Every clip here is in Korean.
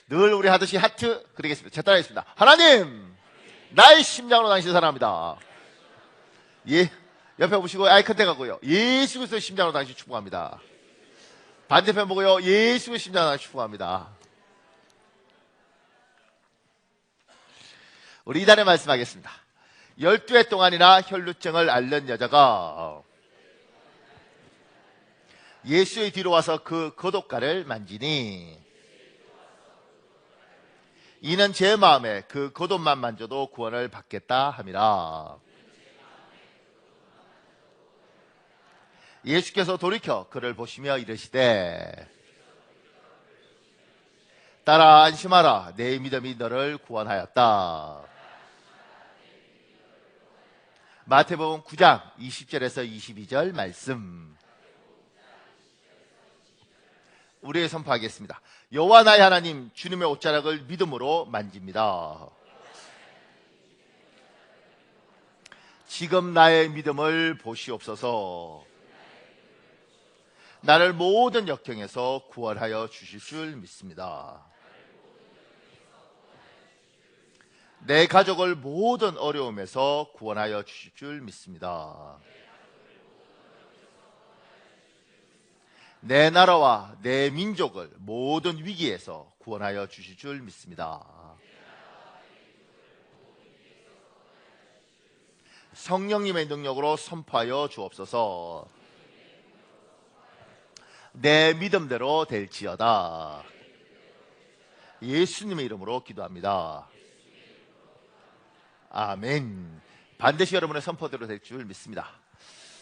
늘 우리 하듯이 하트 그리겠습니다. 제 따라하겠습니다. 하나님, 나의 심장으로 당신 사랑합니다. 예, 옆에 보시고 아이 컨택 하고요. 예수 그리스도의 심장으로 당신 축복합니다. 반대편 보고요. 예수 그리스도의 심장으로 당신 축복합니다. 우리 이단에 말씀하겠습니다. 12해 동안이나 혈루증을 앓는 여자가 예수의 뒤로 와서 그 거독가를 만지니 이는 제 마음에 그 겉옷만 만져도 구원을 받겠다 함이라. 예수께서 돌이켜 그를 보시며 이르시되 따라 안심하라, 내 믿음이 너를 구원하였다. 마태복음 9장 20절에서 22절 말씀 우리의 선포하겠습니다. 여호와 나의 하나님, 주님의 옷자락을 믿음으로 만집니다. 지금 나의 믿음을 보시옵소서. 나를 모든 역경에서 구원하여 주실 줄 믿습니다. 내 가족을 모든 어려움에서 구원하여 주실 줄 믿습니다. 내 나라와 내 민족을 모든 위기에서 구원하여 주실 줄 믿습니다. 성령님의 능력으로 선포하여 주옵소서. 내 믿음대로 될지어다. 예수님의 이름으로 기도합니다. 아멘. 반드시 여러분의 선포대로 될 줄 믿습니다.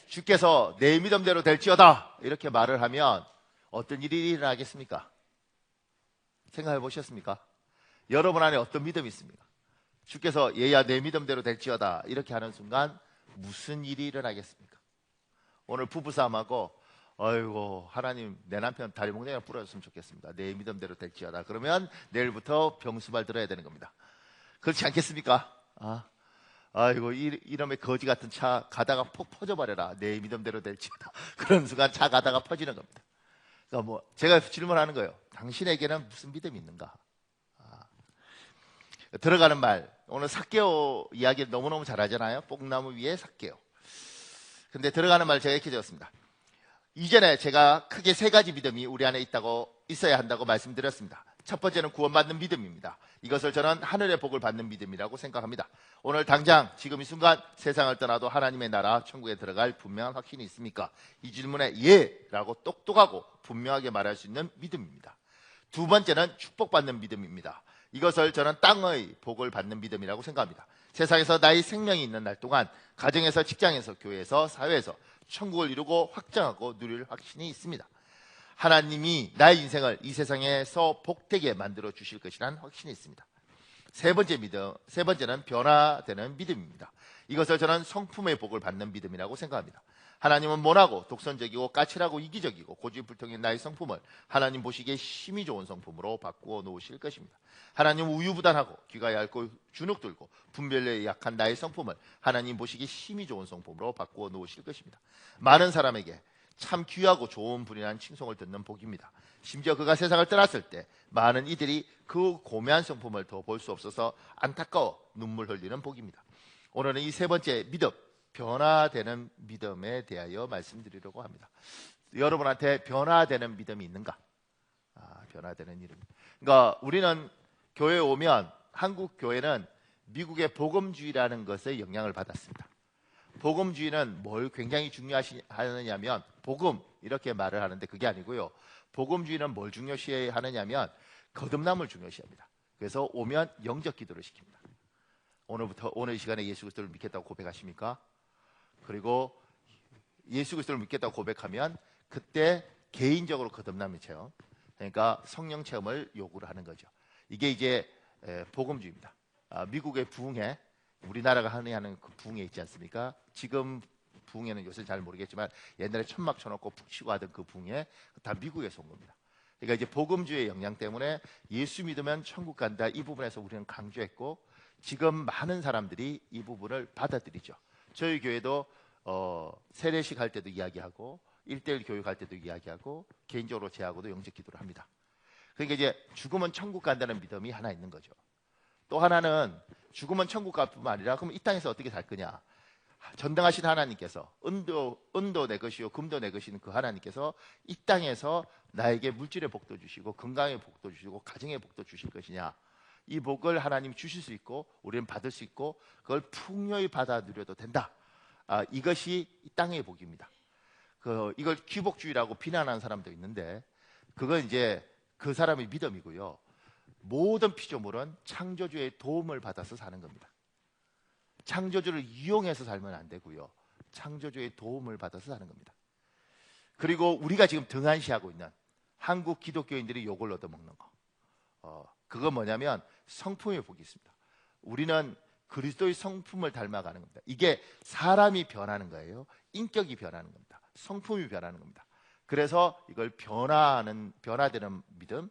주께서 내 믿음대로 될지어다 이렇게 말을 하면 어떤 일이 일어나겠습니까? 생각해 보셨습니까? 여러분 안에 어떤 믿음이 있습니까? 주께서 얘야 내 믿음대로 될지어다 이렇게 하는 순간 무슨 일이 일어나겠습니까? 오늘 부부싸움하고 아이고 하나님 내 남편 다리 몽둥이가 부러졌으면 좋겠습니다. 내 믿음대로 될지어다. 그러면 내일부터 병수발 들어야 되는 겁니다. 그렇지 않겠습니까? 아이고 이놈의 거지 같은 차 가다가 폭 퍼져버려라. 내 믿음대로 될지어다. 그런 순간 차 가다가 퍼지는 겁니다. 그러니까 뭐 제가 질문하는 거예요. 당신에게는 무슨 믿음이 있는가? 들어가는 말 오늘 삭개오 이야기를 너무너무 잘하잖아요. 뽕나무 위에 삭개오. 근데 들어가는 말 제가 이렇게 적었습니다. 이전에 제가 크게 세 가지 믿음이 우리 안에 있어야 한다고 말씀드렸습니다. 첫 번째는 구원받는 믿음입니다. 이것을 저는 하늘의 복을 받는 믿음이라고 생각합니다. 오늘 당장 지금 이 순간 세상을 떠나도 하나님의 나라 천국에 들어갈 분명한 확신이 있습니까? 이 질문에 예 라고 똑똑하고 분명하게 말할 수 있는 믿음입니다. 두 번째는 축복받는 믿음입니다. 이것을 저는 땅의 복을 받는 믿음이라고 생각합니다. 세상에서 나의 생명이 있는 날 동안 가정에서, 직장에서, 교회에서, 사회에서 천국을 이루고 확장하고 누릴 확신이 있습니다. 하나님이 나의 인생을 이 세상에서 복되게 만들어 주실 것이라는 확신이 있습니다. 세 번째는 변화되는 믿음입니다. 이것을 저는 성품의 복을 받는 믿음이라고 생각합니다. 하나님은 모나고 독선적이고 까칠하고 이기적이고 고집불통인 나의 성품을 하나님 보시기에 힘이 좋은 성품으로 바꾸어 놓으실 것입니다. 하나님은 우유부단하고 귀가 얇고 주눅들고 분별력이 약한 나의 성품을 하나님 보시기에 힘이 좋은 성품으로 바꾸어 놓으실 것입니다. 많은 사람에게 참 귀하고 좋은 분이라는 칭송을 듣는 복입니다. 심지어 그가 세상을 떠났을 때 많은 이들이 그 고매한 성품을 더 볼 수 없어서 안타까워 눈물 흘리는 복입니다. 오늘은 이 세 번째 믿음, 변화되는 믿음에 대하여 말씀드리려고 합니다. 여러분한테 변화되는 믿음이 있는가? 변화되는 이름. 그러니까 우리는 교회에 오면 한국 교회는 미국의 복음주의라는 것에 영향을 받았습니다. 복음주의는 뭘 굉장히 중요하느냐면 복음 이렇게 말을 하는데 그게 아니고요. 복음주의는 뭘 중요시하느냐면 거듭남을 중요시합니다. 그래서 오면 영적 기도를 시킵니다. 오늘 이 시간에 예수 그리스도를 믿겠다고 고백하십니까? 그리고 예수 그리스도를 믿겠다고 고백하면 그때 개인적으로 거듭남을 체험, 그러니까 성령 체험을 요구를 하는 거죠. 이게 이제 복음주의입니다. 미국의 부흥회, 우리나라가 하는 그 부흥회 있지 않습니까? 지금 부흥회는 요새 잘 모르겠지만 옛날에 천막 쳐놓고 푹 쉬고 하던 그 부흥회 다 미국에서 온 겁니다. 그러니까 이제 복음주의의 영향 때문에 예수 믿으면 천국 간다, 이 부분에서 우리는 강조했고 지금 많은 사람들이 이 부분을 받아들이죠. 저희 교회도 세례식 할 때도 이야기하고 1:1 교육할 때도 이야기하고 개인적으로 제하고도 영적 기도를 합니다. 그러니까 이제 죽으면 천국 간다는 믿음이 하나 있는 거죠. 또 하나는 죽으면 천국 갈 뿐만 아니라 그럼 이 땅에서 어떻게 살 거냐. 전능하신 하나님께서 은도 내 것이요 금도 내 것이는 그 하나님께서 이 땅에서 나에게 물질의 복도 주시고 건강의 복도 주시고 가정의 복도 주실 것이냐. 이 복을 하나님이 주실 수 있고 우리는 받을 수 있고 그걸 풍요히 받아 누려도 된다. 이것이 이 땅의 복입니다. 이걸 귀복주의라고 비난하는 사람도 있는데 그건 이제 그 사람의 믿음이고요. 모든 피조물은 창조주의 도움을 받아서 사는 겁니다. 창조주를 이용해서 살면 안 되고요. 창조주의 도움을 받아서 사는 겁니다. 그리고 우리가 지금 등한시하고 있는 한국 기독교인들이 욕을 얻어먹는 거. 그건 뭐냐면 성품의 복이 있습니다. 우리는 그리스도의 성품을 닮아가는 겁니다. 이게 사람이 변하는 거예요. 인격이 변하는 겁니다. 성품이 변하는 겁니다. 그래서 이걸 변화되는 믿음,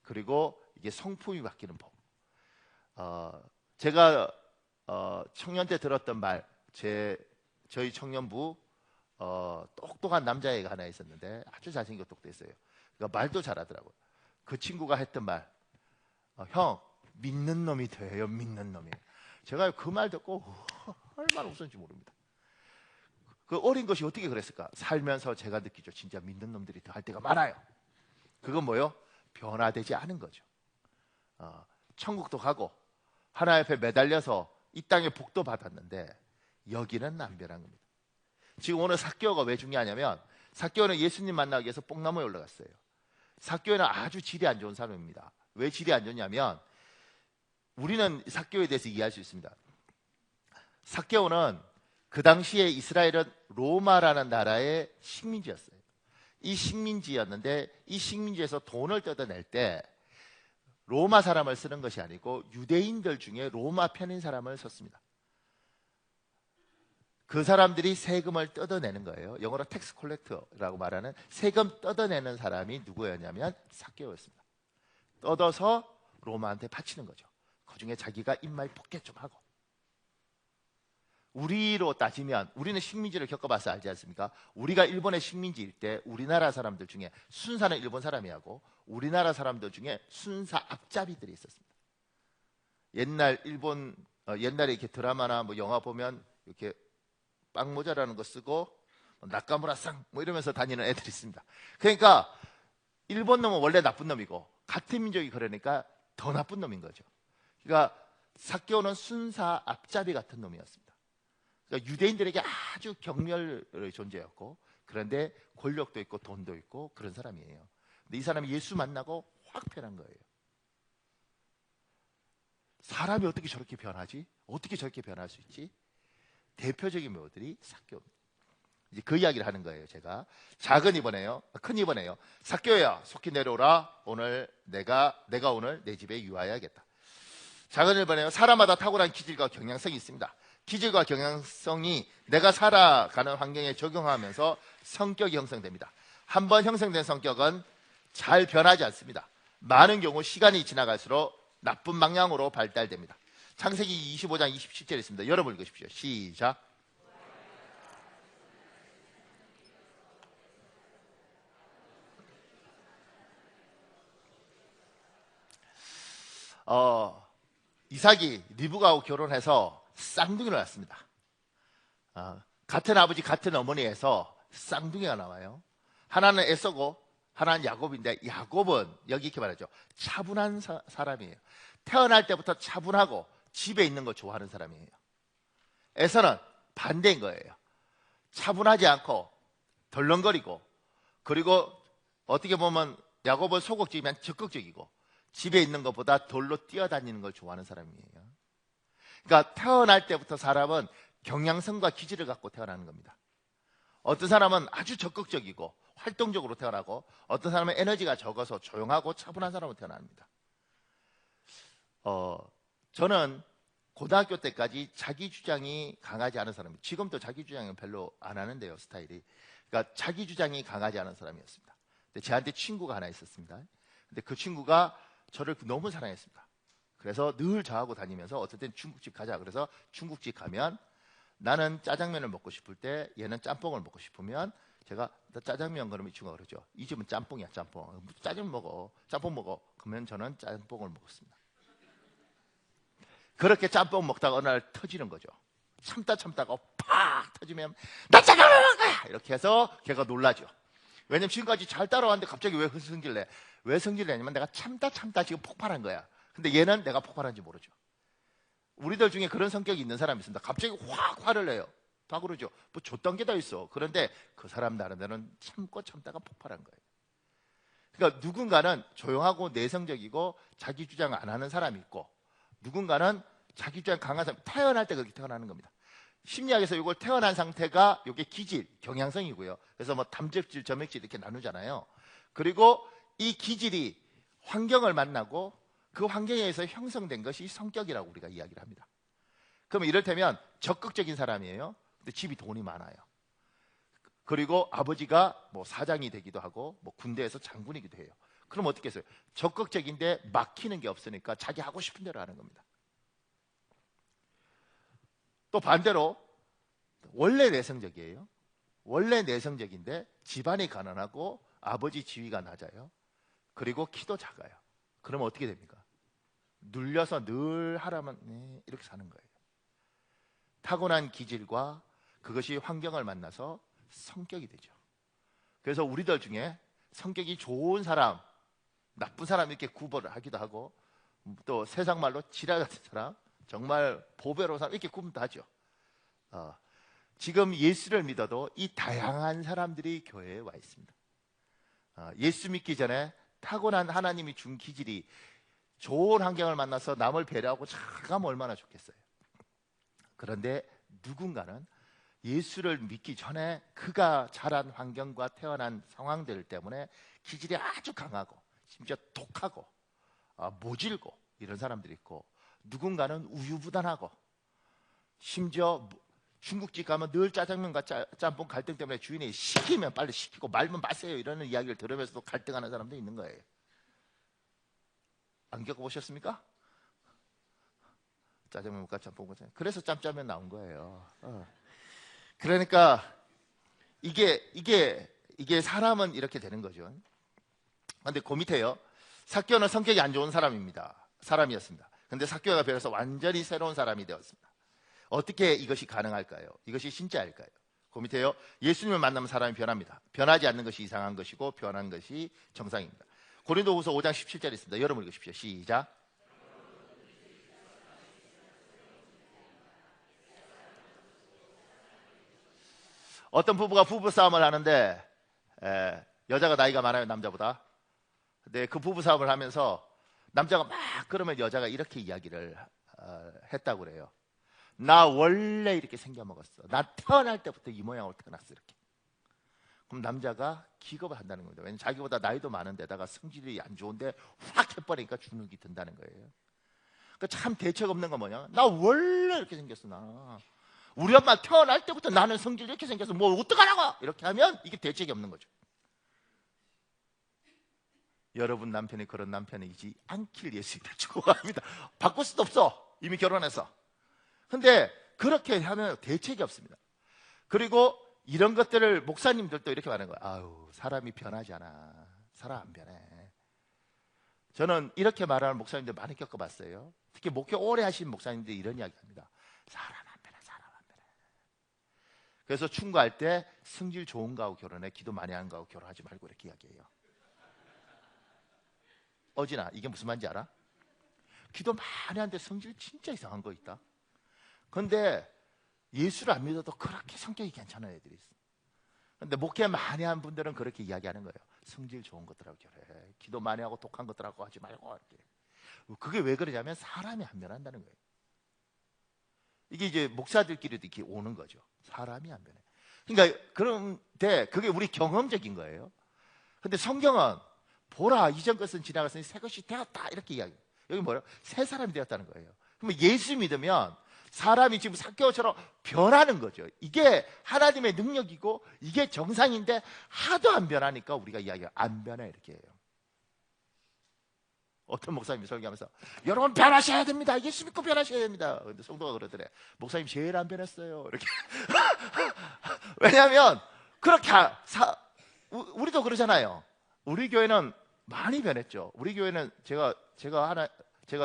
그리고 이게 성품이 바뀌는 법. 제가 청년 때 들었던 말, 저희 청년부 똑똑한 남자애가 하나 있었는데 아주 잘생기고 똑똑했어요. 그러니까 말도 잘하더라고요. 그 친구가 했던 말, 형 믿는 놈이 돼요. 믿는 놈이. 제가 그 말 듣고 얼마나 웃었는지 모릅니다. 그 어린 것이 어떻게 그랬을까? 살면서 제가 느끼죠. 진짜 믿는 놈들이 더 할 때가 많아요. 그건 뭐요? 변화되지 않은 거죠. 천국도 가고 하나님 앞에 매달려서 이 땅에 복도 받았는데 여기는 안 변한 겁니다. 지금 오늘 삭개오가 왜 중요하냐면 삭개오는 예수님 만나기 위해서 뽕나무에 올라갔어요. 삭개오는 아주 질이 안 좋은 사람입니다. 왜 질이 안 좋냐면 우리는 삭개오에 대해서 이해할 수 있습니다. 삭개오는 그 당시에 이스라엘은 로마라는 나라의 식민지였어요. 이 식민지였는데 이 식민지에서 돈을 뜯어낼 때 로마 사람을 쓰는 것이 아니고 유대인들 중에 로마 편인 사람을 썼습니다. 그 사람들이 세금을 뜯어내는 거예요. 영어로 텍스 콜렉터라고 말하는 세금 뜯어내는 사람이 누구였냐면 삭개오였습니다. 뜯어서 로마한테 바치는 거죠. 그중에 자기가 입마에 포켓 좀 하고. 우리로 따지면 우리는 식민지를 겪어봐서 알지 않습니까? 우리가 일본의 식민지일 때 우리나라 사람들 중에 순사는 일본 사람이하고 우리나라 사람들 중에 순사 앞잡이들이 있었습니다. 옛날 일본 옛날에 이렇게 드라마나 뭐 영화 보면 이렇게 빵모자라는 거 쓰고 나카무라상 뭐 이러면서 다니는 애들이 있습니다. 그러니까 일본 놈은 원래 나쁜 놈이고 같은 민족이 그러니까 더 나쁜 놈인 거죠. 그러니까 삭개오는 순사 앞잡이 같은 놈이었습니다. 그러니까 유대인들에게 아주 경멸의 존재였고 그런데 권력도 있고 돈도 있고 그런 사람이에요. 근데 이 사람이 예수 만나고 확 변한 거예요. 사람이 어떻게 저렇게 변하지? 어떻게 저렇게 변할 수 있지? 대표적인 묘들이 삭개오입니다. 이제 그 이야기를 하는 거예요. 제가 작은 입원해요, 큰 입원해요. 삭개오야, 속히 내려오라. 오늘 내가 오늘 내 집에 유하여야겠다. 작은 입원해요. 사람마다 탁월한 기질과 경향성이 있습니다. 기질과 경향성이 내가 살아가는 환경에 적용하면서 성격이 형성됩니다. 한번 형성된 성격은 잘 변하지 않습니다. 많은 경우 시간이 지나갈수록 나쁜 방향으로 발달됩니다. 창세기 25장 27절에 있습니다. 여러분 읽으십시오. 시작. 이삭이 리브가하고 결혼해서 쌍둥이를 낳습니다. 같은 아버지 같은 어머니에서 쌍둥이가 나와요. 하나는 에서고 하나는 야곱인데 야곱은 여기 이렇게 말하죠. 차분한 사람이에요. 태어날 때부터 차분하고 집에 있는 거 좋아하는 사람이에요. 에서는 반대인 거예요. 차분하지 않고 덜렁거리고 그리고 어떻게 보면 야곱은 소극적이면 적극적이고 집에 있는 것보다 돌로 뛰어다니는 걸 좋아하는 사람이에요. 그러니까 태어날 때부터 사람은 경향성과 기질을 갖고 태어나는 겁니다. 어떤 사람은 아주 적극적이고 활동적으로 태어나고 어떤 사람은 에너지가 적어서 조용하고 차분한 사람으로 태어납니다. 저는 고등학교 때까지 자기 주장이 강하지 않은 사람이에요. 지금도 자기 주장은 별로 안 하는데요, 스타일이. 그러니까 자기 주장이 강하지 않은 사람이었습니다. 근데 저한테 친구가 하나 있었습니다. 근데 그 친구가 저를 너무 사랑했습니다. 그래서 늘 저하고 다니면서 어떨 땐 중국집 가자. 그래서 중국집 가면 나는 짜장면을 먹고 싶을 때 얘는 짬뽕을 먹고 싶으면 제가 나 짜장면 그러면 이 친구가 그러죠. 이 집은 짬뽕이야, 짬뽕. 짜장면 먹어, 짬뽕 먹어. 그러면 저는 짬뽕을 먹었습니다. 그렇게 짬뽕 먹다가 어느 날 터지는 거죠. 참다가 팍 터지면 나 짜장면 먹을 거야! 이렇게 해서 걔가 놀라죠. 왜냐면 지금까지 잘 따라왔는데 갑자기 왜 성질 내? 왜 성질 내냐면 내가 참다 지금 폭발한 거야. 근데 얘는 내가 폭발한지 모르죠. 우리들 중에 그런 성격이 있는 사람이 있습니다. 갑자기 확 화를 내요. 다 그러죠. 뭐 줬던 게 다 있어. 그런데 그 사람 나름대로는 참다가 폭발한 거예요. 그러니까 누군가는 조용하고 내성적이고 자기 주장 안 하는 사람이 있고, 누군가는 자기 주장 강한 사람, 태어날 때 그렇게 태어나는 겁니다. 심리학에서 이걸 태어난 상태가 이게 기질, 경향성이고요. 그래서 뭐 담즙질, 점액질 이렇게 나누잖아요. 그리고 이 기질이 환경을 만나고 그 환경에 의해서 형성된 것이 성격이라고 우리가 이야기를 합니다. 그러면 이를테면 적극적인 사람이에요. 근데 집이 돈이 많아요. 그리고 아버지가 뭐 사장이 되기도 하고 뭐 군대에서 장군이기도 해요. 그럼 어떻게 했어요? 적극적인데 막히는 게 없으니까 자기 하고 싶은 대로 하는 겁니다. 또 반대로 원래 내성적이에요. 원래 내성적인데 집안이 가난하고 아버지 지위가 낮아요. 그리고 키도 작아요. 그러면 어떻게 됩니까? 눌려서 늘 하라면 이렇게 사는 거예요. 타고난 기질과 그것이 환경을 만나서 성격이 되죠. 그래서 우리들 중에 성격이 좋은 사람, 나쁜 사람 이렇게 구분을 하기도 하고, 또 세상 말로 지랄 같은 사람, 정말 보배로운 사람 이렇게 구분도 하죠. 지금 예수를 믿어도 이 다양한 사람들이 교회에 와 있습니다. 예수 믿기 전에 타고난 하나님이 준 기질이 좋은 환경을 만나서 남을 배려하고 잘하면 얼마나 좋겠어요. 그런데 누군가는 예수를 믿기 전에 그가 자란 환경과 태어난 상황들 때문에 기질이 아주 강하고 심지어 독하고 모질고 이런 사람들이 있고, 누군가는 우유부단하고 심지어 중국집 가면 늘 짜장면과 짬뽕 갈등 때문에 주인이 시키면 빨리 시키고 말면 마세요 이러는 이야기를 들으면서도 갈등하는 사람도 있는 거예요. 안 겪어보셨습니까? 짜장면과 짬뽕. 그래서 짬짜면 나온 거예요. 그러니까 이게 사람은 이렇게 되는 거죠. 그런데 그 밑에요. 삭개오는 성격이 안 좋은 사람이었습니다. 그런데 삭개오가 변해서 완전히 새로운 사람이 되었습니다. 어떻게 이것이 가능할까요? 이것이 진짜일까요? 그 밑에요. 예수님을 만나면 사람이 변합니다. 변하지 않는 것이 이상한 것이고 변한 것이 정상입니다. 고린도후서 5장 17절 있습니다. 여러분 읽으십시오. 시작. 어떤 부부가 부부싸움을 하는데 여자가 나이가 많아요, 남자보다. 근데 그 부부싸움을 하면서 남자가 막 그러면 여자가 이렇게 이야기를 했다고 그래요. 나 원래 이렇게 생겨먹었어. 나 태어날 때부터 이 모양으로 태어났어. 이렇게. 그럼 남자가 기겁을 한다는 겁니다. 왜냐면 자기보다 나이도 많은데다가 성질이 안 좋은데 확 해버리니까 주눅이 든다는 거예요. 그러니까 참 대책 없는 건 뭐냐? 나 원래 이렇게 생겼어. 나 우리 엄마 태어날 때부터 나는 성질이 이렇게 생겨서 뭐 어떡하라고 이렇게 하면 이게 대책이 없는 거죠. 여러분 남편이 그런 남편이지 않길 예수님을 축원합니다. 바꿀 수도 없어. 이미 결혼해서. 근데 그렇게 하면 대책이 없습니다. 그리고 이런 것들을 목사님들도 이렇게 말하는 거예요. 아유, 사람이 변하지 않아. 사람 안 변해. 저는 이렇게 말하는 목사님들 많이 겪어봤어요. 특히 목회 오래 하신 목사님들이 이런 이야기 합니다. 사람 안 변해, 사람 안 변해. 그래서 충고할 때 성질 좋은 거하고 결혼해, 기도 많이 하는 거하고 결혼하지 말고 이렇게 이야기해요. 어진아, 이게 무슨 말인지 알아? 기도 많이 하는데 성질 진짜 이상한 거 있다. 근데 예수를 안 믿어도 그렇게 성격이 괜찮은 애들이 있어. 근데 목회 많이 한 분들은 그렇게 이야기하는 거예요. 성질 좋은 것들하고 결해. 기도 많이 하고 독한 것들하고 하지 말고 이렇게. 그게 왜 그러냐면 사람이 안 변한다는 거예요. 이게 이제 목사들끼리도 이렇게 오는 거죠. 사람이 안 변해. 그러니까 그런데 그게 우리 경험적인 거예요. 근데 성경은 보라, 이전 것은 지나갔으니 새 것이 되었다 이렇게 이야기해요. 여기 뭐예요? 새 사람이 되었다는 거예요. 그러면 예수 믿으면 사람이 지금 삭개오처럼 변하는 거죠. 이게 하나님의 능력이고 이게 정상인데 하도 안 변하니까 우리가 이야기가 안 변해 이렇게 해요. 어떤 목사님이 설교하면서 여러분 변하셔야 됩니다. 예수 믿고 변하셔야 됩니다. 근데 성도가 그러더래. 목사님 제일 안 변했어요. 이렇게. 왜냐하면 그렇게 우리도 그러잖아요. 우리 교회는 많이 변했죠. 우리 교회는 제가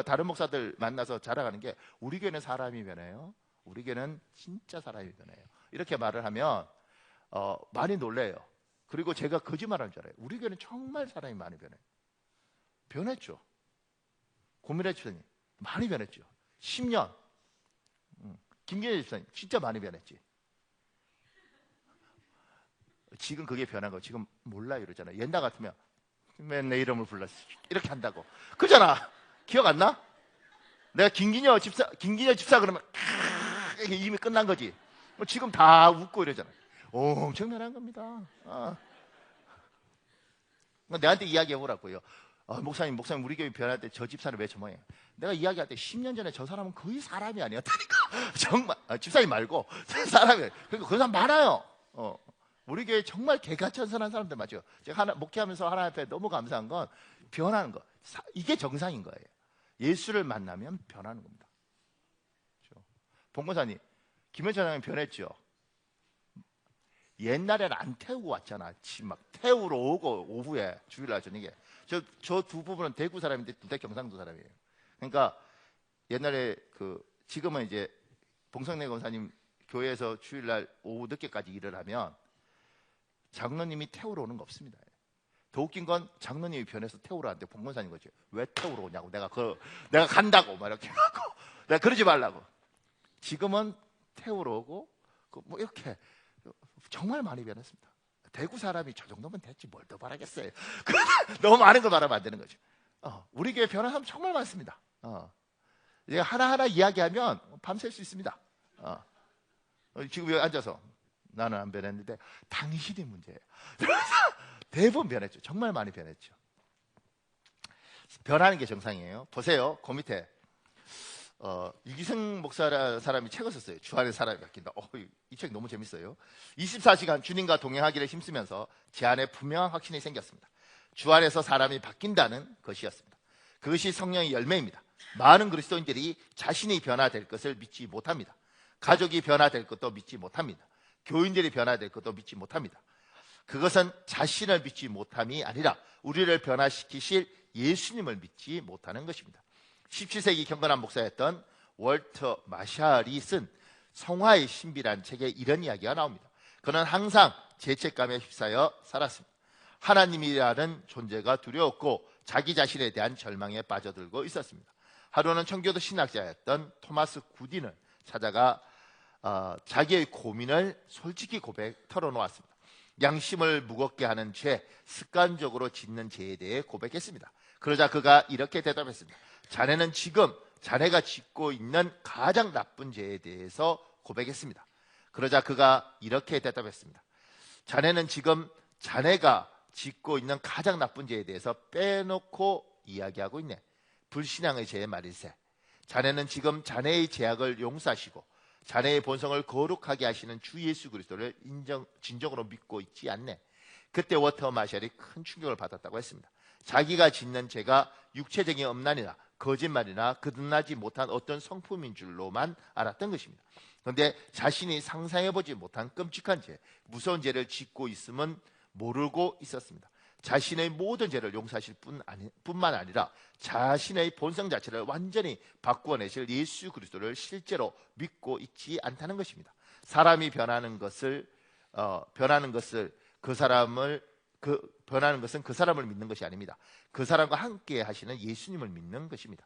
다른 목사들 만나서 자랑하는 게 우리 교회는 사람이 변해요. 우리 교회는 진짜 사람이 변해요. 이렇게 말을 하면 많이 놀래요. 그리고 제가 거짓말하는 줄 알아요. 우리 교회는 정말 사람이 많이 변해요. 변했죠. 고민해 주사님 많이 변했죠. 10년. 김기현 집사님 진짜 많이 변했지. 지금 그게 변한 거 지금 몰라요 이러잖아요. 옛날 같으면 맨 내 이름을 불렀어 이렇게 한다고 그러잖아. 기억 안 나? 내가 김기현 집사 그러면 이게 이미 끝난 거지. 지금 다 웃고 이러잖아. 엄청 변한 겁니다. 내한테 이야기해 보라고요. 목사님 우리 교회 변할 때 저 집사를 왜 저모해? 내가 이야기할 때 10년 전에 저 사람은 거의 사람이 아니었다니까. 정말 집사님 말고 사람이. 그리고 그런 사람 많아요. 우리 교회 정말 개가천선한 사람들 맞죠? 제가 목회하면서 하나님 앞에 너무 감사한 건 변하는 거. 이게 정상인 거예요. 예수를 만나면 변하는 겁니다. 그렇죠? 봉건사님, 김현철 장님 변했죠? 옛날에는 안 태우고 왔잖아. 막 태우러 오고 오후에 주일날 저녁에. 저 두 부분은 대구 사람인데 둘 다 경상도 사람이에요. 그러니까 옛날에 지금은 이제 봉성래 권사님 교회에서 주일날 오후 늦게까지 일을 하면 장로님이 태우러 오는 거 없습니다. 더 웃긴 건 장로님이 변해서 태우러 왔는데 봉건사님 거죠. 왜 태우러 오냐고. 내가 간다고 막 이렇게 하고 내가 그러지 말라고. 지금은 태우러 오고 뭐 이렇게 정말 많이 변했습니다. 대구 사람이 저 정도면 됐지 뭘 더 바라겠어요. 너무 많은 걸 바라면 안 되는 거죠. 우리 교회 변한 사람 정말 많습니다. 하나하나 이야기하면 밤샐 수 있습니다. 지금 여기 앉아서 나는 안 변했는데 당신이 문제예요. 대부분 변했죠. 정말 많이 변했죠. 변하는 게 정상이에요. 보세요. 그 밑에 이기성 목사라는 사람이 책을 썼어요. 주 안에 사람이 바뀐다. 이 책 너무 재밌어요. 24시간 주님과 동행하기를 힘쓰면서 제 안에 분명한 확신이 생겼습니다. 주 안에서 사람이 바뀐다는 것이었습니다. 그것이 성령의 열매입니다. 많은 그리스도인들이 자신이 변화될 것을 믿지 못합니다. 가족이 변화될 것도 믿지 못합니다. 교인들이 변화될 것도 믿지 못합니다. 그것은 자신을 믿지 못함이 아니라 우리를 변화시키실 예수님을 믿지 못하는 것입니다. 17세기 경건한 목사였던 월터 마샬이 쓴 성화의 신비란 책에 이런 이야기가 나옵니다. 그는 항상 죄책감에 휩싸여 살았습니다. 하나님이라는 존재가 두려웠고 자기 자신에 대한 절망에 빠져들고 있었습니다. 하루는 청교도 신학자였던 토마스 구딘을 찾아가 자기의 고민을 솔직히 털어놓았습니다. 양심을 무겁게 하는 죄, 습관적으로 짓는 죄에 대해 고백했습니다. 그러자 그가 이렇게 대답했습니다. 자네는 지금 자네가 짓고 있는 가장 나쁜 죄에 대해서 고백했습니다. 그러자 그가 이렇게 대답했습니다. 자네는 지금 자네가 짓고 있는 가장 나쁜 죄에 대해서 빼놓고 이야기하고 있네. 불신앙의 죄의 말일세. 자네는 지금 자네의 죄악을 용서하시고 자네의 본성을 거룩하게 하시는 주 예수 그리스도를 진정으로 믿고 있지 않네. 그때 워터 마샬이 큰 충격을 받았다고 했습니다. 자기가 짓는 죄가 육체적인 음란이나 거짓말이나 거듭나지 못한 어떤 성품인 줄로만 알았던 것입니다. 그런데 자신이 상상해보지 못한 끔찍한 죄, 무서운 죄를 짓고 있음은 모르고 있었습니다. 자신의 모든 죄를 용서하실 뿐만 아니라 자신의 본성 자체를 완전히 바꾸어내실 예수 그리스도를 실제로 믿고 있지 않다는 것입니다. 사람이 변하는 것은 그 사람을 믿는 것이 아닙니다. 그 사람과 함께 하시는 예수님을 믿는 것입니다.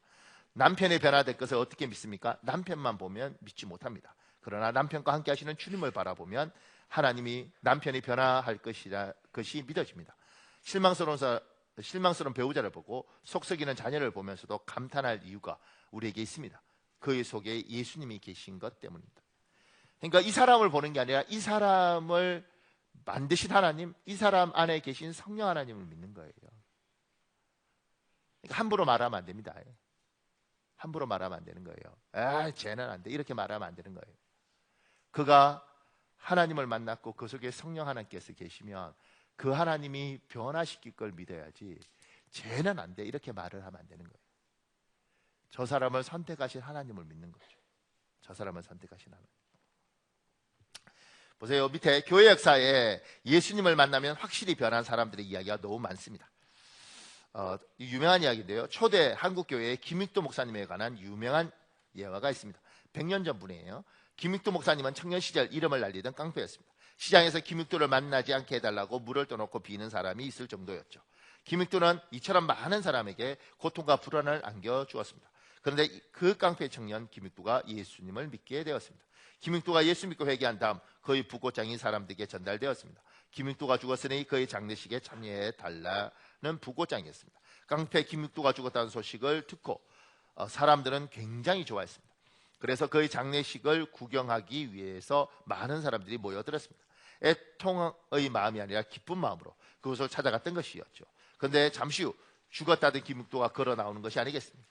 남편이 변화될 것을 어떻게 믿습니까? 남편만 보면 믿지 못합니다. 그러나 남편과 함께 하시는 주님을 바라보면 하나님이 남편이 변화할 것이 믿어집니다. 실망스러운 배우자를 보고 속썩이는 자녀를 보면서도 감탄할 이유가 우리에게 있습니다. 그의 속에 예수님이 계신 것 때문입니다. 그러니까 이 사람을 보는 게 아니라 이 사람을 만드신 하나님, 이 사람 안에 계신 성령 하나님을 믿는 거예요. 그러니까 함부로 말하면 안 됩니다. 함부로 말하면 안 되는 거예요. 쟤는 안 돼. 이렇게 말하면 안 되는 거예요. 그가 하나님을 만났고 그 속에 성령 하나님께서 계시면 그 하나님이 변화시킬 걸 믿어야지 쟤는 안 돼. 이렇게 말을 하면 안 되는 거예요. 저 사람을 선택하신 하나님을 믿는 거죠. 저 사람을 선택하신 하나님. 보세요. 밑에 교회 역사에 예수님을 만나면 확실히 변한 사람들의 이야기가 너무 많습니다. 유명한 이야기인데요. 초대 한국교회의 김익도 목사님에 관한 유명한 예화가 있습니다. 100년 전 분이에요. 김익도 목사님은 청년 시절 이름을 날리던 깡패였습니다. 시장에서 김익도를 만나지 않게 해달라고 물을 떠놓고 비는 사람이 있을 정도였죠. 김익도는 이처럼 많은 사람에게 고통과 불안을 안겨주었습니다. 그런데 그 깡패 청년 김익도가 예수님을 믿게 되었습니다. 김익도가 예수 믿고 회개한 다음 그의 부고장이 사람들에게 전달되었습니다. 김익도가 죽었으니 그의 장례식에 참여해 달라는 부고장이었습니다. 깡패 김익도가 죽었다는 소식을 듣고 사람들은 굉장히 좋아했습니다. 그래서 그의 장례식을 구경하기 위해서 많은 사람들이 모여들었습니다. 애통의 마음이 아니라 기쁜 마음으로 그곳을 찾아갔던 것이었죠. 그런데 잠시 후 죽었다던 김익도가 걸어 나오는 것이 아니겠습니까?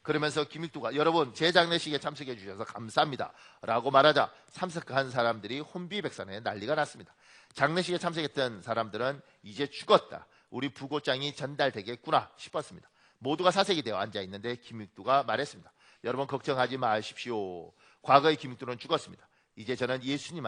그러면서 김익도가 여러분 제 장례식에 참석해 주셔서 감사합니다 라고 말하자 참석한 사람들이 혼비백산에 난리가 났습니다. 장례식에 참석했던 사람들은 이제 죽었다, 우리 부고장이 전달되겠구나 싶었습니다. 모두가 사색이 되어 앉아있는데 김익도가 말했습니다. 여러분 걱정하지 마십시오. 과거의 김익도는 죽었습니다. 이제 저는 예수님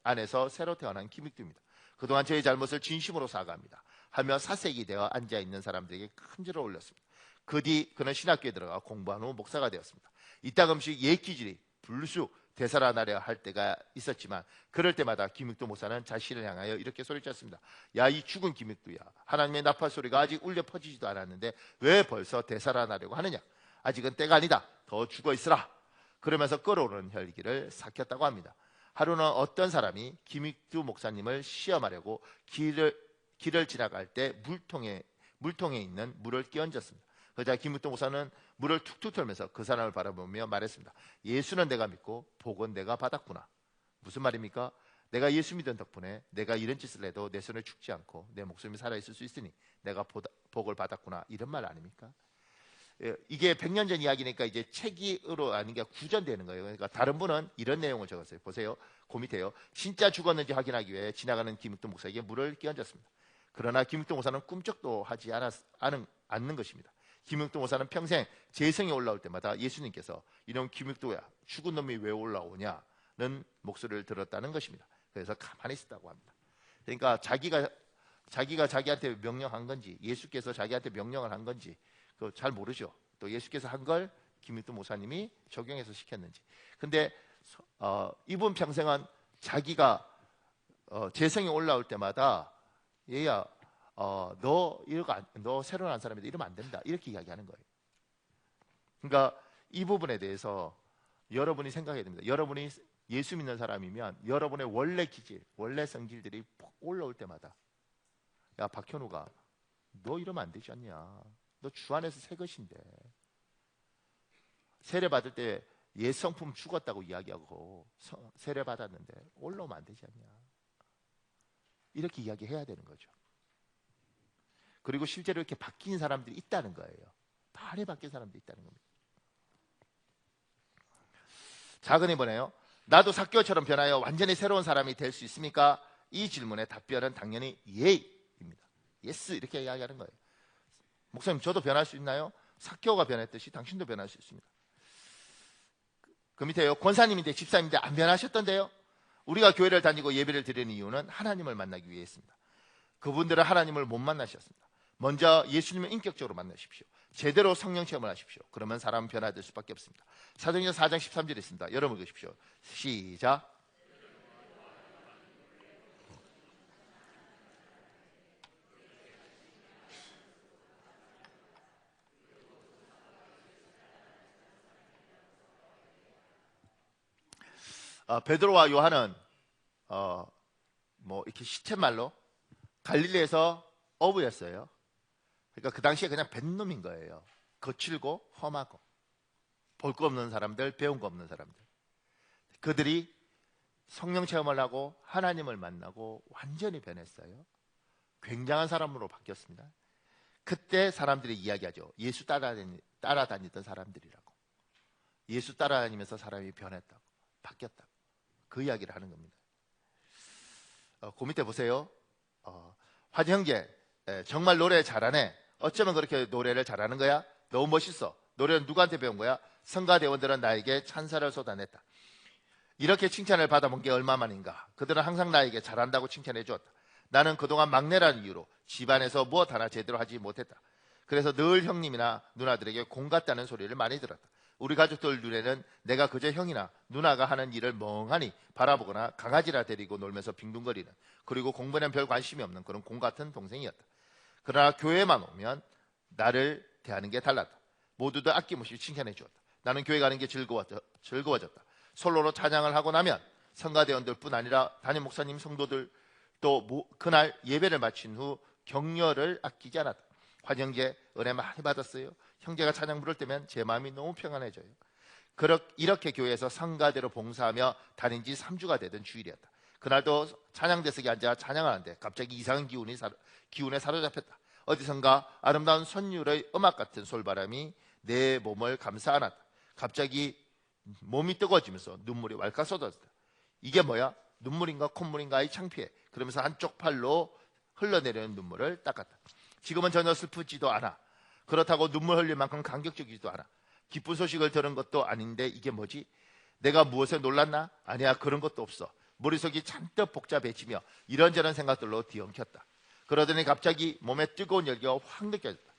안에서 새로 태어난 김익도입니다. 그동안 저의 잘못을 진심으로 사과합니다 하며 사색이 되어 앉아있는 사람들에게 큰 절을 올렸습니다. 그 뒤 그는 신학교에 들어가 공부한 후 목사가 되었습니다. 이따금씩 옛 기질이 불쑥 되살아나려 할 때가 있었지만 그럴 때마다 김익도 목사는 자신을 향하여 이렇게 소리쳤습니다. 야, 이 죽은 김익도야, 하나님의 나팔 소리가 아직 울려 퍼지지도 않았는데 왜 벌써 되살아나려고 하느냐? 아직은 때가 아니다. 더 죽어 있으라. 그러면서 끓어오르는 혈기를 삭혔다고 합니다. 하루는 어떤 사람이 김익도 목사님을 시험하려고 길을 지나갈 때 물통에 있는 물을 끼얹었습니다. 그러자 김익도 목사는 물을 툭툭 털면서 그 사람을 바라보며 말했습니다. 예수는 내가 믿고 복은 내가 받았구나. 무슨 말입니까? 내가 예수 믿은 덕분에 내가 이런 짓을 해도 내 손에 죽지 않고 내 목숨이 살아있을 수 있으니 내가 복을 받았구나, 이런 말 아닙니까? 이게 100년 전 이야기니까 이제 책으로 아닌 게 구전되는 거예요. 그러니까 다른 분은 이런 내용을 적었어요. 보세요. 그 밑에요. 진짜 죽었는지 확인하기 위해 지나가는 김익도 목사에게 물을 끼얹었습니다. 그러나 김익도 목사는 꿈쩍도 하지 않는 것입니다. 김익도 목사는 평생 재성이 올라올 때마다 예수님께서 이놈 김익도야, 죽은 놈이 왜 올라오냐는 목소리를 들었다는 것입니다. 그래서 가만히 있었다고 합니다. 그러니까 자기가 자기한테 명령한 건지 예수께서 자기한테 명령을 한 건지 잘 모르죠. 또 예수께서 한 걸 김익도 목사님이 적용해서 시켰는지. 근데 이분 평생은 자기가 재성이 올라올 때마다 얘야, 너 새로 난 사람인데 이러면 안 된다, 이렇게 이야기하는 거예요. 그러니까 이 부분에 대해서 여러분이 생각해야 됩니다. 여러분이 예수 믿는 사람이면 여러분의 원래 기질, 원래 성질들이 올라올 때마다 야, 박현우가 너 이러면 안 되지 않냐, 너 주 안에서 새 것인데 세례 받을 때 옛 성품 죽었다고 이야기하고 세례 받았는데 올라오면 안 되지 않냐, 이렇게 이야기해야 되는 거죠. 그리고 실제로 이렇게 바뀐 사람들이 있다는 거예요. 많이 바뀐 사람들이 있다는 겁니다. 작은 이번에요. 나도 삭개오처럼 변하여 완전히 새로운 사람이 될 수 있습니까? 이 질문의 답변은 당연히 예입니다. 예스, 이렇게 이야기하는 거예요. 목사님, 저도 변할 수 있나요? 삭개오가 변했듯이 당신도 변할 수 있습니다. 그 밑에요. 권사님인데 집사님인데 안 변하셨던데요? 우리가 교회를 다니고 예배를 드리는 이유는 하나님을 만나기 위해서입니다. 그분들은 하나님을 못 만나셨습니다. 먼저 예수님을 인격적으로 만나십시오. 제대로 성령 체험을 하십시오. 그러면 사람은 변화될 수밖에 없습니다. 사도행전 4장 13절에 있습니다. 여러분 읽으십시오. 시작. 베드로와 요한은 이렇게 시쳇말로 갈릴리에서 어부였어요. 그러니까 그 당시에 그냥 뱃놈인 거예요. 거칠고 험하고 볼 거 없는 사람들, 배운 거 없는 사람들. 그들이 성령 체험을 하고 하나님을 만나고 완전히 변했어요. 굉장한 사람으로 바뀌었습니다. 그때 사람들이 이야기하죠. 예수 따라다니던 사람들이라고. 예수 따라다니면서 사람이 변했다고, 바뀌었다고. 그 이야기를 하는 겁니다. 그 밑에 보세요. 화재 형제, 정말 노래 잘하네. 어쩌면 그렇게 노래를 잘하는 거야? 너무 멋있어. 노래는 누구한테 배운 거야? 성가대원들은 나에게 찬사를 쏟아냈다. 이렇게 칭찬을 받아본 게 얼마만인가. 그들은 항상 나에게 잘한다고 칭찬해 주었다. 나는 그동안 막내라는 이유로 집안에서 무엇 하나 제대로 하지 못했다. 그래서 늘 형님이나 누나들에게 공 같다는 소리를 많이 들었다. 우리 가족들 눈에는 내가 그저 형이나 누나가 하는 일을 멍하니 바라보거나 강아지라 데리고 놀면서 빙둥거리는, 그리고 공부에는 별 관심이 없는 그런 공 같은 동생이었다. 그러나 교회만 오면 나를 대하는 게 달랐다. 모두들 아낌없이 칭찬해 주었다. 나는 교회 가는 게 즐거워졌다. 솔로로 찬양을 하고 나면 성가대원들뿐 아니라 담임 목사님, 성도들 또 그날 예배를 마친 후 격려를 아끼지 않았다. 환영제 은혜 많이 받았어요. 형제가 찬양 부를 때면 제 마음이 너무 평안해져요. 이렇게 교회에서 성가대로 봉사하며 다닌 지 3주가 되던 주일이었다. 그날도 찬양대석에 앉아 찬양을 하는데 갑자기 이상한 기운에 사로잡혔다. 어디선가 아름다운 선율의 음악 같은 솔바람이 내 몸을 감싸 안았다. 갑자기 몸이 뜨거워지면서 눈물이 왈칵 쏟아졌다. 이게 뭐야? 눈물인가 콧물인가의 창피해. 그러면서 한쪽 팔로 흘러내리는 눈물을 닦았다. 지금은 전혀 슬프지도 않아. 그렇다고 눈물 흘릴 만큼 감격적이지도 않아. 기쁜 소식을 들은 것도 아닌데 이게 뭐지? 내가 무엇에 놀랐나? 아니야, 그런 것도 없어. 머릿속이 잔뜩 복잡해지며 이런저런 생각들로 뒤엉켰다. 그러더니 갑자기 몸에 뜨거운 열기가 확 느껴졌다.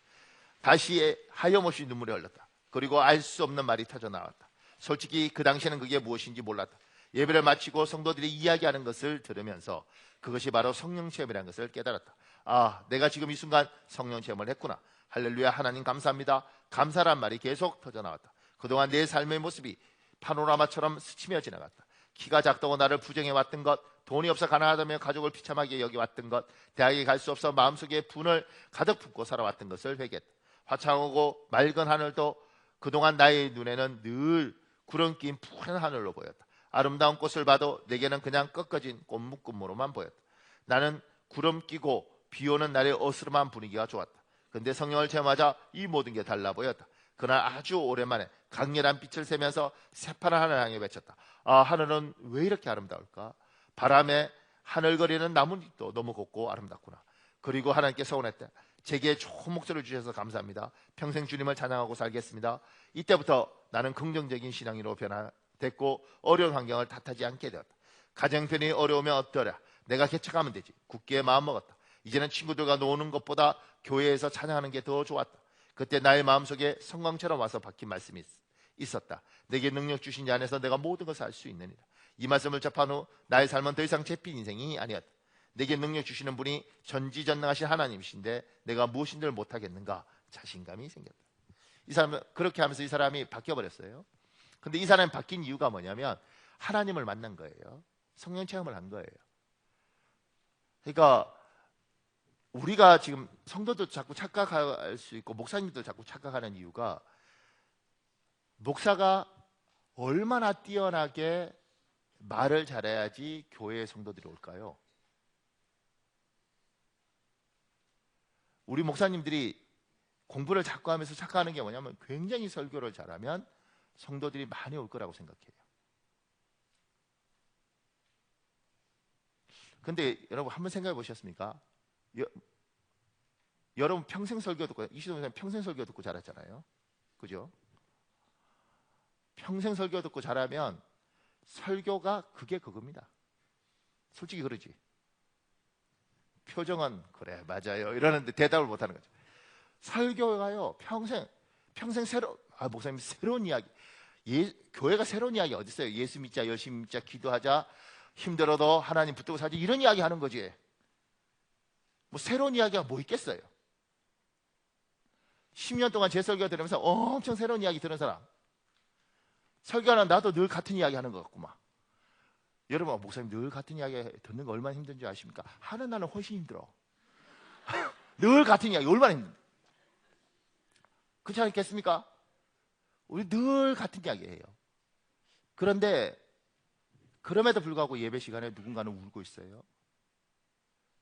다시 하염없이 눈물이 흘렀다. 그리고 알 수 없는 말이 터져나왔다. 솔직히 그 당시에는 그게 무엇인지 몰랐다. 예배를 마치고 성도들이 이야기하는 것을 들으면서 그것이 바로 성령 체험이라는 것을 깨달았다. 아, 내가 지금 이 순간 성령 체험을 했구나. 할렐루야, 하나님 감사합니다. 감사란 말이 계속 터져나왔다. 그동안 내 삶의 모습이 파노라마처럼 스치며 지나갔다. 키가 작다고 나를 부정해왔던 것, 돈이 없어 가난하다며 가족을 비참하게 여기왔던 것, 대학에 갈 수 없어 마음속에 분을 가득 품고 살아왔던 것을 회개했다. 화창하고 맑은 하늘도 그동안 나의 눈에는 늘 구름 낀 푸른 하늘로 보였다. 아름다운 꽃을 봐도 내게는 그냥 꺾어진 꽃묶음으로만 보였다. 나는 구름 끼고 비 오는 날의 어스름한 분위기가 좋았다. 근데 성령을 체험하자 이 모든 게 달라 보였다. 그날 아주 오랜만에 강렬한 빛을 쐬면서 새파란 하늘 향해 외쳤다. 아, 하늘은 왜 이렇게 아름다울까? 바람에 하늘거리는 나뭇잎도 너무 곱고 아름답구나. 그리고 하나님께 서원했다. 제게 좋은 목소리를 주셔서 감사합니다. 평생 주님을 찬양하고 살겠습니다. 이때부터 나는 긍정적인 신앙인으로 변화됐고 어려운 환경을 탓하지 않게 되었다. 가정편이 어려우면 어떠랴? 내가 개척하면 되지. 굳게 마음먹었다. 이제는 친구들과 노는 것보다 교회에서 찬양하는 게 더 좋았다. 그때 나의 마음속에 성광처럼 와서 박힌 말씀이 있었다. 내게 능력 주신 자 안에서 내가 모든 것을 할 수 있느니라. 이 말씀을 접한 후 나의 삶은 더 이상 제핀 인생이 아니었다. 내게 능력 주시는 분이 전지전능하신 하나님이신데 내가 무엇인들 못하겠는가? 자신감이 생겼다. 이 사람은 그렇게 하면서 이 사람이 바뀌어버렸어요. 근데 이 사람이 바뀐 이유가 뭐냐면 하나님을 만난 거예요. 성령 체험을 한 거예요. 그러니까 우리가 지금 성도도 자꾸 착각할 수 있고 목사님도 자꾸 착각하는 이유가 목사가 얼마나 뛰어나게 말을 잘해야지 교회의 성도들이 올까요? 우리 목사님들이 공부를 자꾸 하면서 착각하는 게 뭐냐면 굉장히 설교를 잘하면 성도들이 많이 올 거라고 생각해요. 근데 여러분 한번 생각해 보셨습니까? 여러분 평생 설교 듣고 이시동 목사님 평생 설교 듣고 자랐잖아요. 그죠? 평생 설교 듣고 자라면 설교가 그게 그겁니다. 솔직히 그러지. 표정은 그래 맞아요 이러는데 대답을 못하는 거죠. 설교가요 평생 목사님 새로운 이야기. 교회가 새로운 이야기 어디 있어요? 예수 믿자, 열심히 믿자, 기도하자, 힘들어도 하나님 붙들고 살자 이런 이야기 하는 거지. 뭐 새로운 이야기가 뭐 있겠어요? 10년 동안 제 설교 들으면서 엄청 새로운 이야기 들은 사람, 설교하는 나도 늘 같은 이야기 하는 것 같구만. 여러분 목사님 늘 같은 이야기 듣는 거 얼마나 힘든지 아십니까? 하는 나는 훨씬 힘들어. 늘 같은 이야기 얼마나 힘든데. 그렇지 않겠습니까? 우리 늘 같은 이야기 해요. 그런데 그럼에도 불구하고 예배 시간에 누군가는 울고 있어요.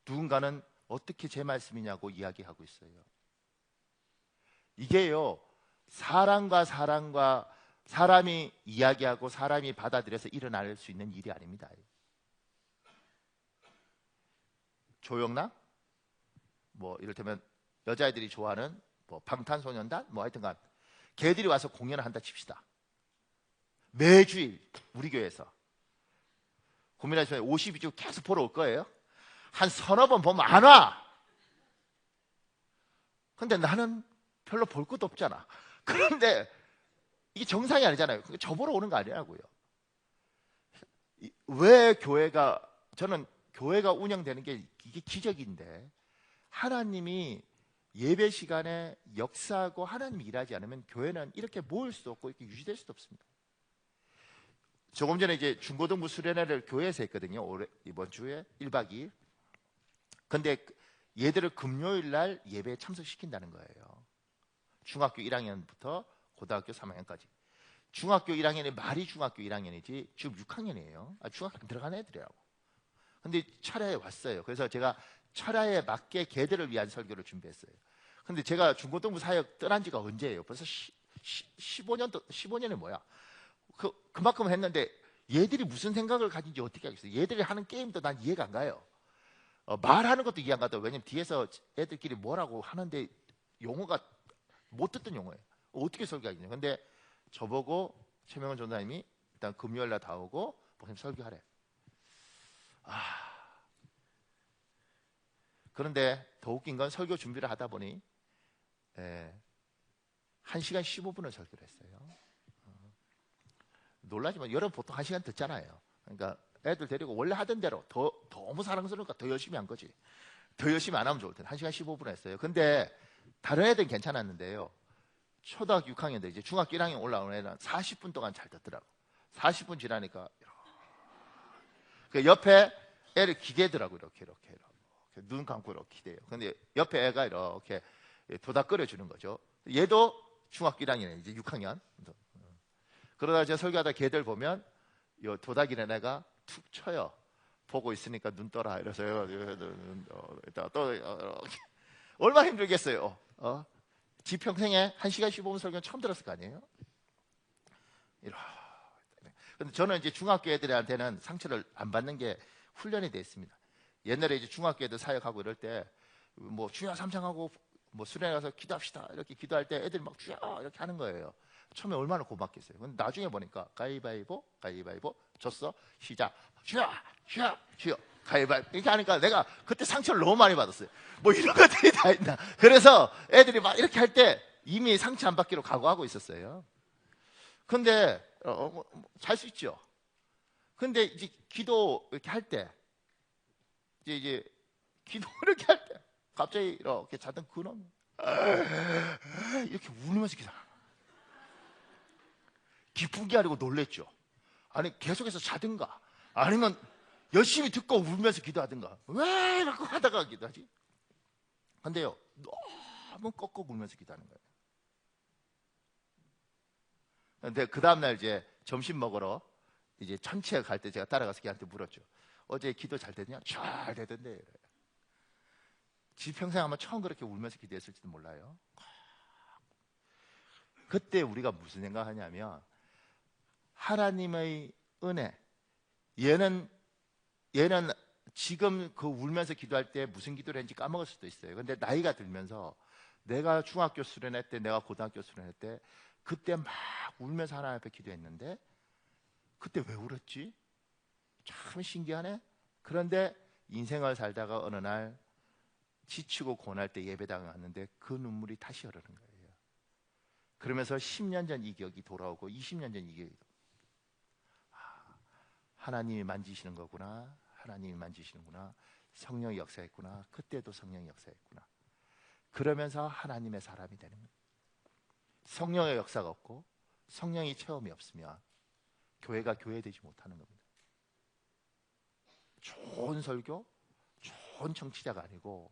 누군가는 어떻게 제 말씀이냐고 이야기하고 있어요. 이게요 사람이 이야기하고 사람이 받아들여서 일어날 수 있는 일이 아닙니다. 조영남? 뭐 이를테면 여자애들이 좋아하는 뭐 방탄소년단? 뭐 하여튼간 걔들이 와서 공연을 한다 칩시다. 매주일 우리 교회에서 고민하시면 52주 계속 보러 올 거예요? 한 서너 번 보면 안 와. 근데 나는 별로 볼 것도 없잖아. 그런데 이게 정상이 아니잖아요. 저 보러 오는 거 아니라고요. 왜 저는 교회가 운영되는 게 이게 기적인데, 하나님이 예배 시간에 역사하고 하나님이 일하지 않으면 교회는 이렇게 모일 수도 없고 이렇게 유지될 수도 없습니다. 조금 전에 이제 중고등부 수련회를 교회에서 했거든요. 이번 주에 1박 2일. 근데 얘들을 금요일 날 예배에 참석시킨다는 거예요. 중학교 1학년부터 고등학교 3학년까지. 중학교 1학년이 말이 중학교 1학년이지 지금 6학년이에요. 중학교 들어가는 애들이라고. 근데 철야에 왔어요. 그래서 제가 철야에 맞게 걔들을 위한 설교를 준비했어요. 근데 제가 중고등부 사역 떠난 지가 언제예요? 벌써 15년이 뭐야? 그만큼 했는데 얘들이 무슨 생각을 가진지 어떻게 알겠어요? 얘들이 하는 게임도 난 이해가 안 가요. 말하는 것도 이해 안 가도, 왜냐면 뒤에서 애들끼리 뭐라고 하는데 용어가 못 듣던 용어예요. 어떻게 설교하겠냐. 근데 저보고 최명원 전사님이 일단 금요일 날 다 오고 목사님 설교하래. 그런데 더 웃긴 건 설교 준비를 하다 보니 1시간 15분을 설교를 했어요. 놀라지만 여러분 보통 1시간 듣잖아요. 그러니까 애들 데리고 원래 하던 대로 너무 사랑스러우니까 더 열심히 한 거지. 더 열심히 안 하면 좋을 텐데 1시간 15분 했어요. 근데 다른 애들은 괜찮았는데요. 초등학교 6학년들 이제 중학교 1학년 올라오는 애는 40분 동안 잘 듣더라고. 40분 지나니까 그 옆에 애를 기대더라고. 이렇게 눈 감고 이렇게 기대요. 근데 옆에 애가 이렇게 도닥거려 주는 거죠. 얘도 중학교 1학년에 이제 6학년. 그러다 제가 설교하다 걔들 보면 요 도닥이는 애가 툭 쳐요. 보고 있으니까 눈 떠라 이러세요. 얼마나 힘들겠어요. 지 평생에 1시간 15분 설교는 처음 들었을 거 아니에요? 근데 저는 이제 중학교 애들한테는 상처를 안 받는 게 훈련이 돼 있습니다. 옛날에 이제 중학교 애들 사역하고 이럴 때 뭐 주여 삼창하고 뭐 수련회 가서 기도합시다 이렇게 기도할 때 애들이 막 주여 이렇게 하는 거예요. 처음에 얼마나 고맙겠어요. 근데 나중에 보니까 가위바위보 졌어. 시작. 주여 가위바위보 이렇게 하니까 내가 그때 상처를 너무 많이 받았어요. 뭐 이런 것들이 다 있나. 그래서 애들이 막 이렇게 할 때 이미 상처 안 받기로 각오하고 있었어요. 근데 잘 수 있죠. 근데 이제 기도 이렇게 할 때 이제 기도 이렇게 할 때 갑자기 이렇게 자던 그놈 이렇게 울면서 기도. 기쁜 게 아니고 놀랬죠. 아니 계속해서 자든가 아니면 열심히 듣고 울면서 기도하든가 왜 이렇게 하다가 기도하지? 근데요 너무 꺾고 울면서 기도하는 거예요. 근데 그 다음날 이제 점심 먹으러 이제 천체 갈 때 제가 따라가서 걔한테 물었죠. 어제 기도 잘 됐냐? 잘 되던데. 지 평생 아마 처음 그렇게 울면서 기도했을지도 몰라요. 그때 우리가 무슨 생각하냐면 하나님의 은혜. 얘는 지금 그 울면서 기도할 때 무슨 기도를 했는지 까먹을 수도 있어요. 근데 나이가 들면서 내가 중학교 수련회 때, 내가 고등학교 수련회 때 그때 막 울면서 하나님 앞에 기도했는데 그때 왜 울었지? 참 신기하네. 그런데 인생을 살다가 어느 날 지치고 고날 때 예배당에 왔는데 그 눈물이 다시 흐르는 거예요. 그러면서 10년 전 이 기억이 돌아오고 20년 전 이 기억이 하나님이 만지시는 거구나. 하나님이 만지시는구나. 성령이 역사했구나. 그때도 성령이 역사했구나. 그러면서 하나님의 사람이 되는 거예요. 성령의 역사가 없고 성령의 체험이 없으면 교회가 교회되지 못하는 겁니다. 좋은 설교, 좋은 청취자가 아니고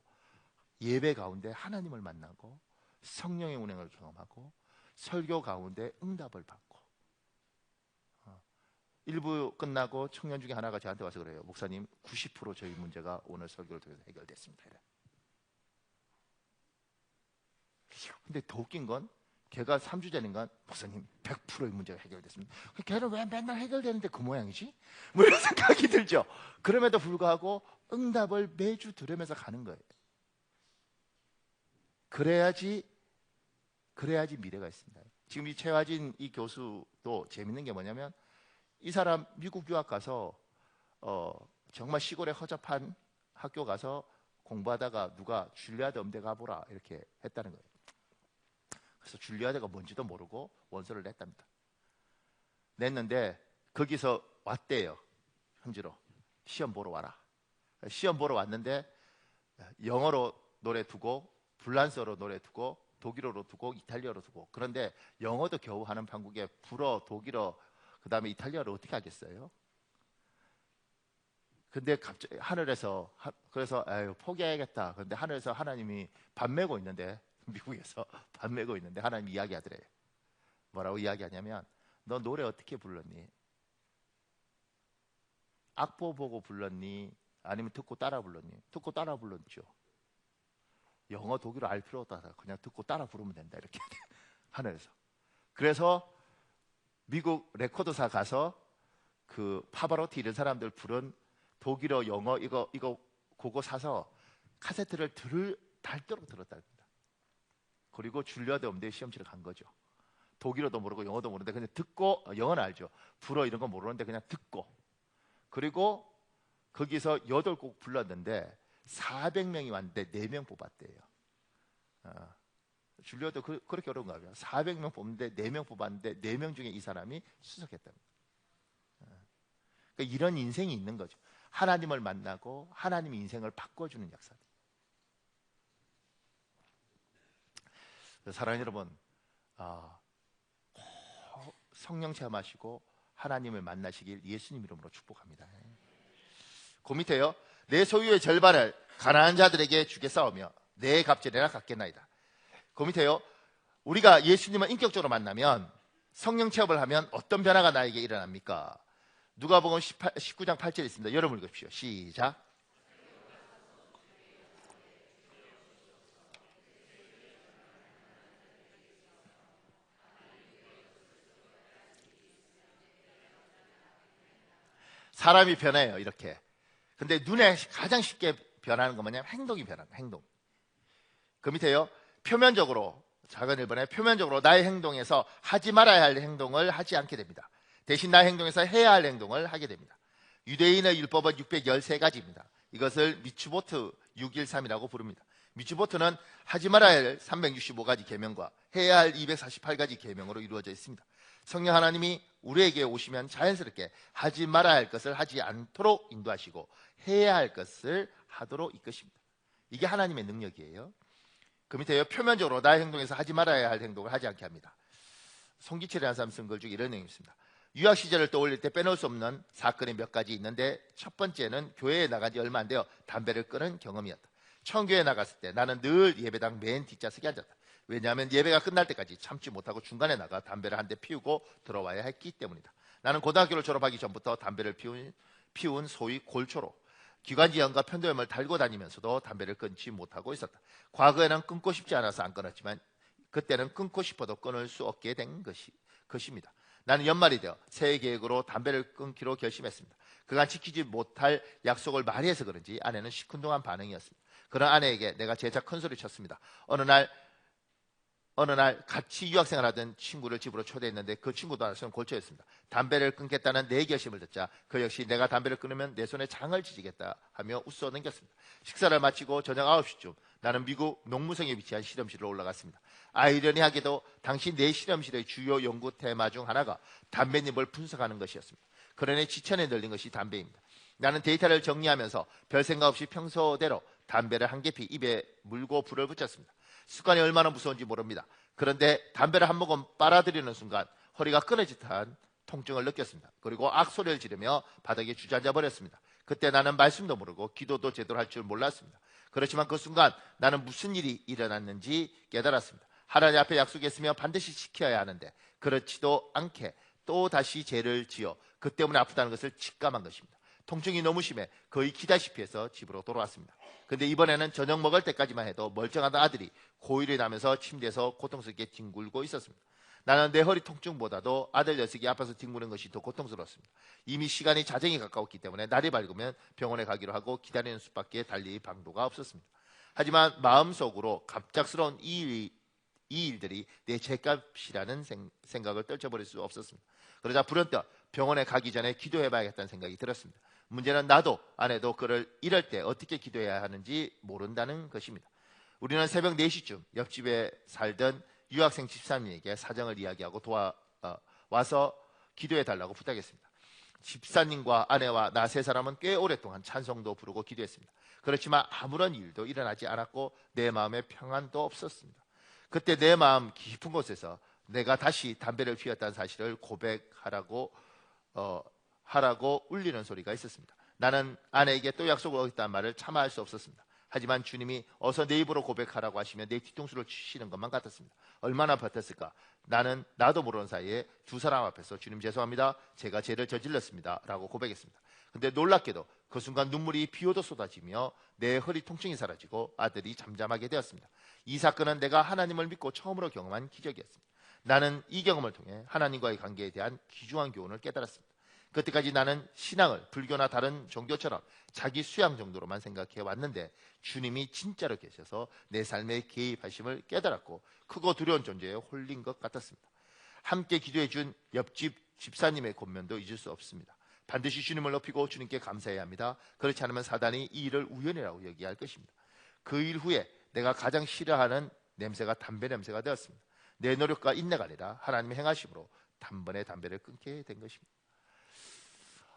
예배 가운데 하나님을 만나고 성령의 운행을 경험하고 설교 가운데 응답을 받고. 1부 끝나고 청년 중에 하나가 저한테 와서 그래요. 목사님 90% 저희 문제가 오늘 설교를 통해서 해결됐습니다. 근데 더 웃긴 건 걔가 3주 전인가 목사님 100%의 문제가 해결됐습니다. 걔는 왜 맨날 해결되는데 그 모양이지? 뭐 이런 생각이 들죠. 그럼에도 불구하고 응답을 매주 들으면서 가는 거예요. 그래야지 미래가 있습니다. 지금 이 최화진 이 교수도 재밌는 게 뭐냐면 이 사람 미국 유학 가서 정말 시골에 허접한 학교 가서 공부하다가 누가 줄리아드 음대 가보라 이렇게 했다는 거예요. 그래서 줄리아드가 뭔지도 모르고 원서를 냈답니다. 냈는데 거기서 왔대요. 현지로 시험 보러 와라. 시험 보러 왔는데 영어로 노래 두고 불란서로 노래 두고 독일어로 두고 이탈리아로 두고, 그런데 영어도 겨우 하는 판국에 불어, 독일어, 그 다음에 이탈리아를 어떻게 하겠어요? 근데 갑자기 하늘에서 그래서 에휴, 포기해야겠다. 그런데 하늘에서 하나님이 밥 메고 있는데, 미국에서 밥 메고 있는데 하나님 이야기하더래요. 뭐라고 이야기하냐면, 너 노래 어떻게 불렀니? 악보 보고 불렀니? 아니면 듣고 따라 불렀니? 듣고 따라 불렀죠. 영어 독일어 알 필요 없다. 그냥 듣고 따라 부르면 된다. 이렇게 하늘에서. 그래서 미국 레코드사 가서 그 파바로티 이런 사람들 부른 독일어, 영어 이거 그거 사서 카세트를 닳도록 들었답니다. 그리고 줄리아드 음대 시험치를 간 거죠. 독일어도 모르고 영어도 모르는데 그냥 듣고, 영어는 알죠. 불어 이런 거 모르는데 그냥 듣고, 그리고 거기서 8곡 불렀는데 400명이 왔는데 4명 뽑았대요. 줄리아도 그렇게 어려운가 봐요. 400명 뽑는데 4명 뽑았는데 4명 중에 이 사람이 수석했답니다. 그러니까 이런 인생이 있는 거죠. 하나님을 만나고 하나님의 인생을 바꿔주는 역사. 사랑하는 여러분, 성령 체험하시고 하나님을 만나시길 예수님 이름으로 축복합니다. 그 밑에요. 내 소유의 절반을 가난한 자들에게 주겠사오며 내 갑절에나 갖겠나이다. 그 밑에요. 우리가 예수님을 인격적으로 만나면, 성령 체험을 하면 어떤 변화가 나에게 일어납니까? 누가복음 19장 8절에 있습니다. 여러분 읽으십시오. 시작. 사람이 변해요, 이렇게. 근데 눈에 가장 쉽게 변하는 건 뭐냐면 행동이 변하는 거예요. 행동. 그 밑에요. 표면적으로, 작은 1번에 표면적으로 나의 행동에서 하지 말아야 할 행동을 하지 않게 됩니다. 대신 나의 행동에서 해야 할 행동을 하게 됩니다. 유대인의 율법은 613가지입니다. 이것을 미츠보트 613이라고 부릅니다. 미츠보트는 하지 말아야 할 365가지 계명과 해야 할 248가지 계명으로 이루어져 있습니다. 성령 하나님이 우리에게 오시면 자연스럽게 하지 말아야 할 것을 하지 않도록 인도하시고 해야 할 것을 하도록 이끄십니다. 이게 하나님의 능력이에요. 그 밑에요. 표면적으로 나의 행동에서 하지 말아야 할 행동을 하지 않게 합니다. 송기철이라는 사람 쓴 글 중에 이런 내용이 있습니다. 유학 시절을 떠올릴 때 빼놓을 수 없는 사건이 몇 가지 있는데, 첫 번째는 교회에 나간 지 얼마 안 되어 담배를 끊은 경험이었다. 처음 교회에 나갔을 때 나는 늘 예배당 맨 뒷좌석에 앉았다. 왜냐하면 예배가 끝날 때까지 참지 못하고 중간에 나가 담배를 한 대 피우고 들어와야 했기 때문이다. 나는 고등학교를 졸업하기 전부터 담배를 피운 소위 골초로 기관지염과 편도염을 달고 다니면서도 담배를 끊지 못하고 있었다. 과거에는 끊고 싶지 않아서 안 끊었지만 그때는 끊고 싶어도 끊을 수 없게 된 것입니다. 나는 연말이 되어 새해 계획으로 담배를 끊기로 결심했습니다. 그간 지키지 못할 약속을 많이 해서 그런지 아내는 시큰둥한 반응이었습니다. 그런 아내에게 내가 재차 큰소리 쳤습니다. 어느 날 같이 유학생활하던 친구를 집으로 초대했는데 그 친구도 나서는 골초였습니다. 담배를 끊겠다는 내 결심을 듣자 그 역시 내가 담배를 끊으면 내 손에 장을 지지겠다 하며 웃어 넘겼습니다. 식사를 마치고 저녁 9시쯤 나는 미국 농무성에 위치한 실험실로 올라갔습니다. 아이러니하게도 당시 내 실험실의 주요 연구 테마 중 하나가 담배잎을 분석하는 것이었습니다. 그러니 지천에 널린 것이 담배입니다. 나는 데이터를 정리하면서 별 생각 없이 평소대로 담배를 한 개피 입에 물고 불을 붙였습니다. 습관이 얼마나 무서운지 모릅니다. 그런데 담배를 한 모금 빨아들이는 순간 허리가 끊어질 듯한 통증을 느꼈습니다. 그리고 악소리를 지르며 바닥에 주저앉아 버렸습니다. 그때 나는 말씀도 모르고 기도도 제대로 할 줄 몰랐습니다. 그렇지만 그 순간 나는 무슨 일이 일어났는지 깨달았습니다. 하나님 앞에 약속했으며 반드시 지켜야 하는데 그렇지도 않게 또 다시 죄를 지어 그 때문에 아프다는 것을 직감한 것입니다. 통증이 너무 심해 거의 기다시피 해서 집으로 돌아왔습니다. 근데 이번에는 저녁 먹을 때까지만 해도 멀쩡하던 아들이 고일이 나면서 침대에서 고통스럽게 뒹굴고 있었습니다. 나는 내 허리 통증보다도 아들 녀석이 아파서 뒹구는 것이 더 고통스러웠습니다. 이미 시간이 자정이 가까웠기 때문에 날이 밝으면 병원에 가기로 하고 기다리는 수밖에 달리 방도가 없었습니다. 하지만 마음속으로 갑작스러운 이 이 일들이 내 죄값이라는 생각을 떨쳐버릴 수 없었습니다. 그러자 불현듯 병원에 가기 전에 기도해봐야겠다는 생각이 들었습니다. 문제는 나도 아내도 그를 이럴 때 어떻게 기도해야 하는지 모른다는 것입니다. 우리는 새벽 4시쯤 옆집에 살던 유학생 집사님에게 사정을 이야기하고 와서 기도해달라고 부탁했습니다. 집사님과 아내와 나 세 사람은 꽤 오랫동안 찬송도 부르고 기도했습니다. 그렇지만 아무런 일도 일어나지 않았고 내 마음에 평안도 없었습니다. 그때 내 마음 깊은 곳에서 내가 다시 담배를 피웠다는 사실을 고백하라고 하라고 울리는 소리가 있었습니다. 나는 아내에게 또 약속을 어겼다는 말을 참아 할 수 없었습니다. 하지만 주님이 어서 내 입으로 고백하라고 하시면 내 뒤통수를 치시는 것만 같았습니다. 얼마나 버텼을까? 나는 나도 모르는 사이에 두 사람 앞에서 주님 죄송합니다. 제가 죄를 저질렀습니다. 라고 고백했습니다. 근데 놀랍게도 그 순간 눈물이 비오듯 쏟아지며 내 허리 통증이 사라지고 아들이 잠잠하게 되었습니다. 이 사건은 내가 하나님을 믿고 처음으로 경험한 기적이었습니다. 나는 이 경험을 통해 하나님과의 관계에 대한 귀중한 교훈을 깨달았습니다. 그때까지 나는 신앙을 불교나 다른 종교처럼 자기 수양 정도로만 생각해 왔는데 주님이 진짜로 계셔서 내 삶에 개입하심을 깨달았고 크고 두려운 존재에 홀린 것 같았습니다. 함께 기도해 준 옆집 집사님의 권면도 잊을 수 없습니다. 반드시 주님을 높이고 주님께 감사해야 합니다. 그렇지 않으면 사단이 이 일을 우연이라고 얘기할 것입니다. 그 일 후에 내가 가장 싫어하는 냄새가 담배 냄새가 되었습니다. 내 노력과 인내가 아니라 하나님의 행하심으로 단번에 담배를 끊게 된 것입니다.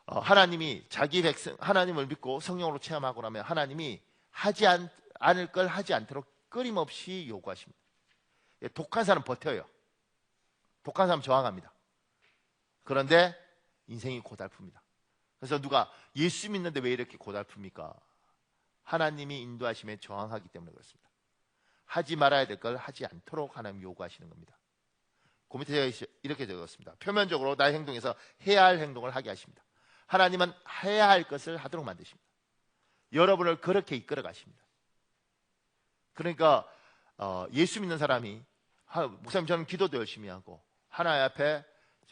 하나님이 자기 백성 하나님을 믿고 성령으로 체험하고 나면 하나님이 하지 않을 걸 하지 않도록 끊임없이 요구하십니다. 독한 사람 버텨요. 독한 사람 저항합니다. 그런데 인생이 고달픕니다. 그래서 누가 예수 믿는데 왜 이렇게 고달픕니까? 하나님이 인도하심에 저항하기 때문에 그렇습니다. 하지 말아야 될 걸 하지 않도록 하나님 요구하시는 겁니다. 그 밑에 이렇게 적었습니다. 표면적으로 나의 행동에서 해야 할 행동을 하게 하십니다. 하나님은 해야 할 것을 하도록 만드십니다. 여러분을 그렇게 이끌어 가십니다. 그러니까 예수 믿는 사람이 목사님 저는 기도도 열심히 하고 하나님 앞에